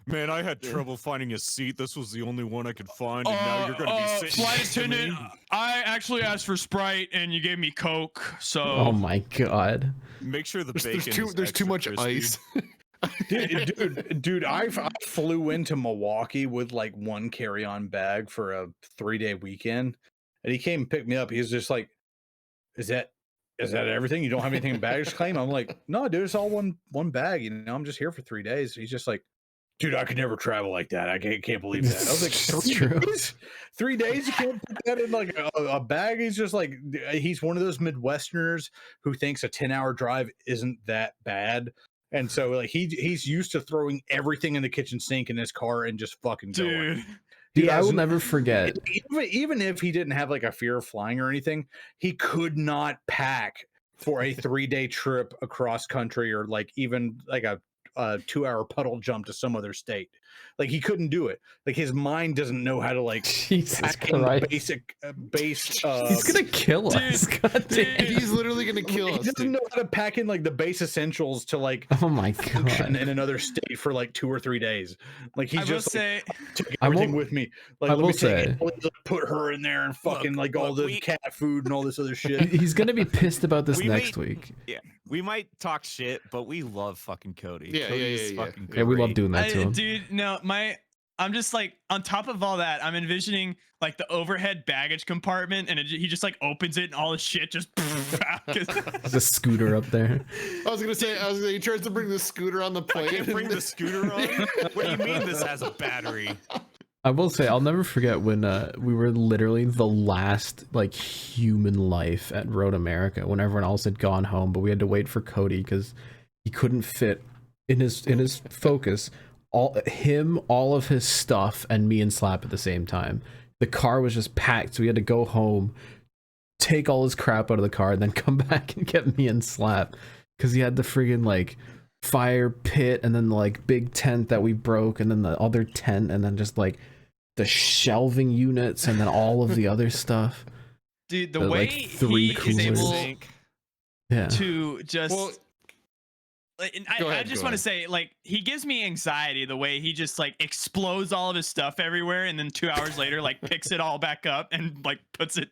Man, I had trouble finding a seat. This was the only one I could find, and now you're gonna be sitting flight next to me. attendant, I actually asked for Sprite and you gave me Coke. So Oh my god. Make sure the There's bacon. too is much extra crispy. ice. Dude, I flew into Milwaukee with like one carry-on bag for a 3-day weekend, and he came and picked me up. He was just like, "Is that everything? You don't have anything in baggage claim?" I'm like, "No, dude, it's all one bag. You know, I'm just here for 3 days." He's just like, "Dude, I could never travel like that. I can't believe that." I was like, It's 3 true. days? 3 days? You can't put that in like a bag?" He's just like, he's one of those Midwesterners who thinks a 10-hour drive isn't that bad. And so like he's used to throwing everything in the kitchen sink in his car and just fucking going. Dude, He I has will never forget. even if he didn't have like a fear of flying or anything, he could not pack for a 3-day trip across country, or like even like a 2-hour puddle jump to some other state. Like he couldn't do it. Like his mind doesn't know how to like Jesus pack in Christ. base. He's gonna kill us. God damn. He's literally gonna kill He us. doesn't Dude. know how to pack in like the base essentials to like Oh my function god. in another state for like 2 or 3 days. Like he's I will just like, say, take I everything will- with me. Like I let will me take say- it, like, put her in there and fucking like all look, the we- cat food and all this other shit. He's gonna be pissed about this We next made- week. Yeah, we might talk shit, but we love fucking Cody. Yeah, Cody yeah, is yeah, yeah. fucking Yeah, we love great. doing that to him. dude, no, I'm just like on top of all that, I'm envisioning like the overhead baggage compartment, and he just like opens it, and all his shit just out. There's a scooter up there. I was gonna say he tries to bring the scooter on the I plane. can't bring the scooter on. What do you mean this has a battery? I will say, I'll never forget when we were literally the last like human life at Road America, when everyone else had gone home, but we had to wait for Cody because he couldn't fit in his Focus all of his stuff and me and Slap at the same time. The car was just packed, so we had to go home, take all his crap out of the car, and then come back and get me and Slap because he had the friggin' like fire pit, and then the like big tent that we broke, and then the other tent, and then just like the shelving units, and then all of the other stuff. Dude, the The, way like, 3 he is able coolers. Yeah. to just Well, and Go I ahead, just go want to ahead. say, like, he gives me anxiety the way he just like explodes all of his stuff everywhere, and then 2 hours later like picks it all back up and like puts it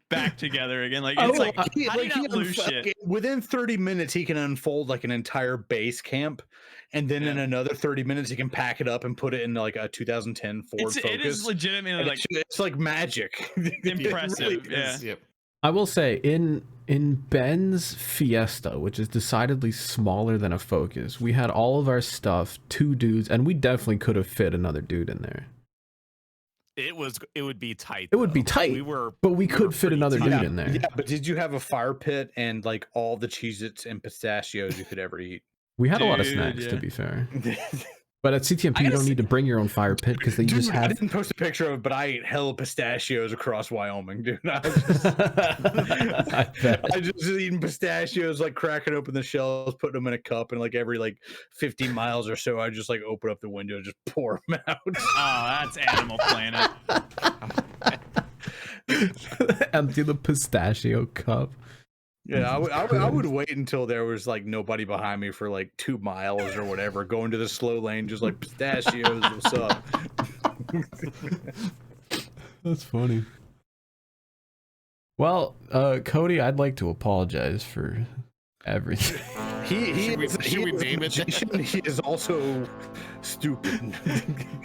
back together again. Like it's like, how do you not lose shit? Within 30 minutes, he can unfold like an entire base camp, and then in another 30 minutes, he can pack it up and put it in like a 2010 Ford It is Focus. legitimately And like it's like magic. It impressive. really Yeah. is. Yep. I will say, in Ben's Fiesta, which is decidedly smaller than a Focus, we had all of our stuff, 2 dudes, and we definitely could have fit another dude in there. It would be tight. It would be though. tight, We were, but we were could fit pretty another tight. dude in there. Yeah, but did you have a fire pit and like all the Cheez-Its and pistachios you could ever eat? We had a lot of Dude, snacks, to yeah. be fair. But at CTMP, I you gotta don't need to bring your own fire pit because they Dude, just I have. didn't post a picture of it, but I ate hella pistachios across Wyoming, dude. I was just, I bet. I just eating pistachios, like cracking open the shells, putting them in a cup, and like every like 50 miles or so, I just like open up the window and just pour them out. Oh, that's Animal Planet. Empty the pistachio cup. Yeah, I would wait until there was like nobody behind me for like 2 miles or whatever, going to the slow lane, just like pistachios. What's up? That's funny. Well, Cody, I'd like to apologize for everything. Should we name it? He is also stupid.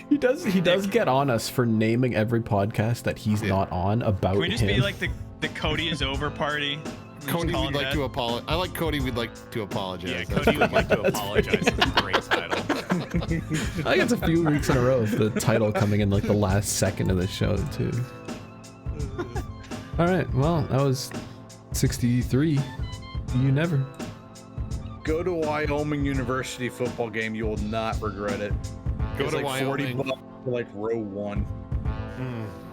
He does get on us for naming every podcast that he's not on about Can we just him. be like the Cody is over party? Cody, call we'd it like that. to apologize. I like Cody. We'd like to apologize. Yeah, That's Cody would pretty like to good. apologize. Is a great title. I think it's a few weeks in a row of the title coming in like the last second of the show too. All right, well that was 63. You never. Go to Wyoming University football game. You will not regret it. Go It's to like Wyoming. $40 for like row one. Mm.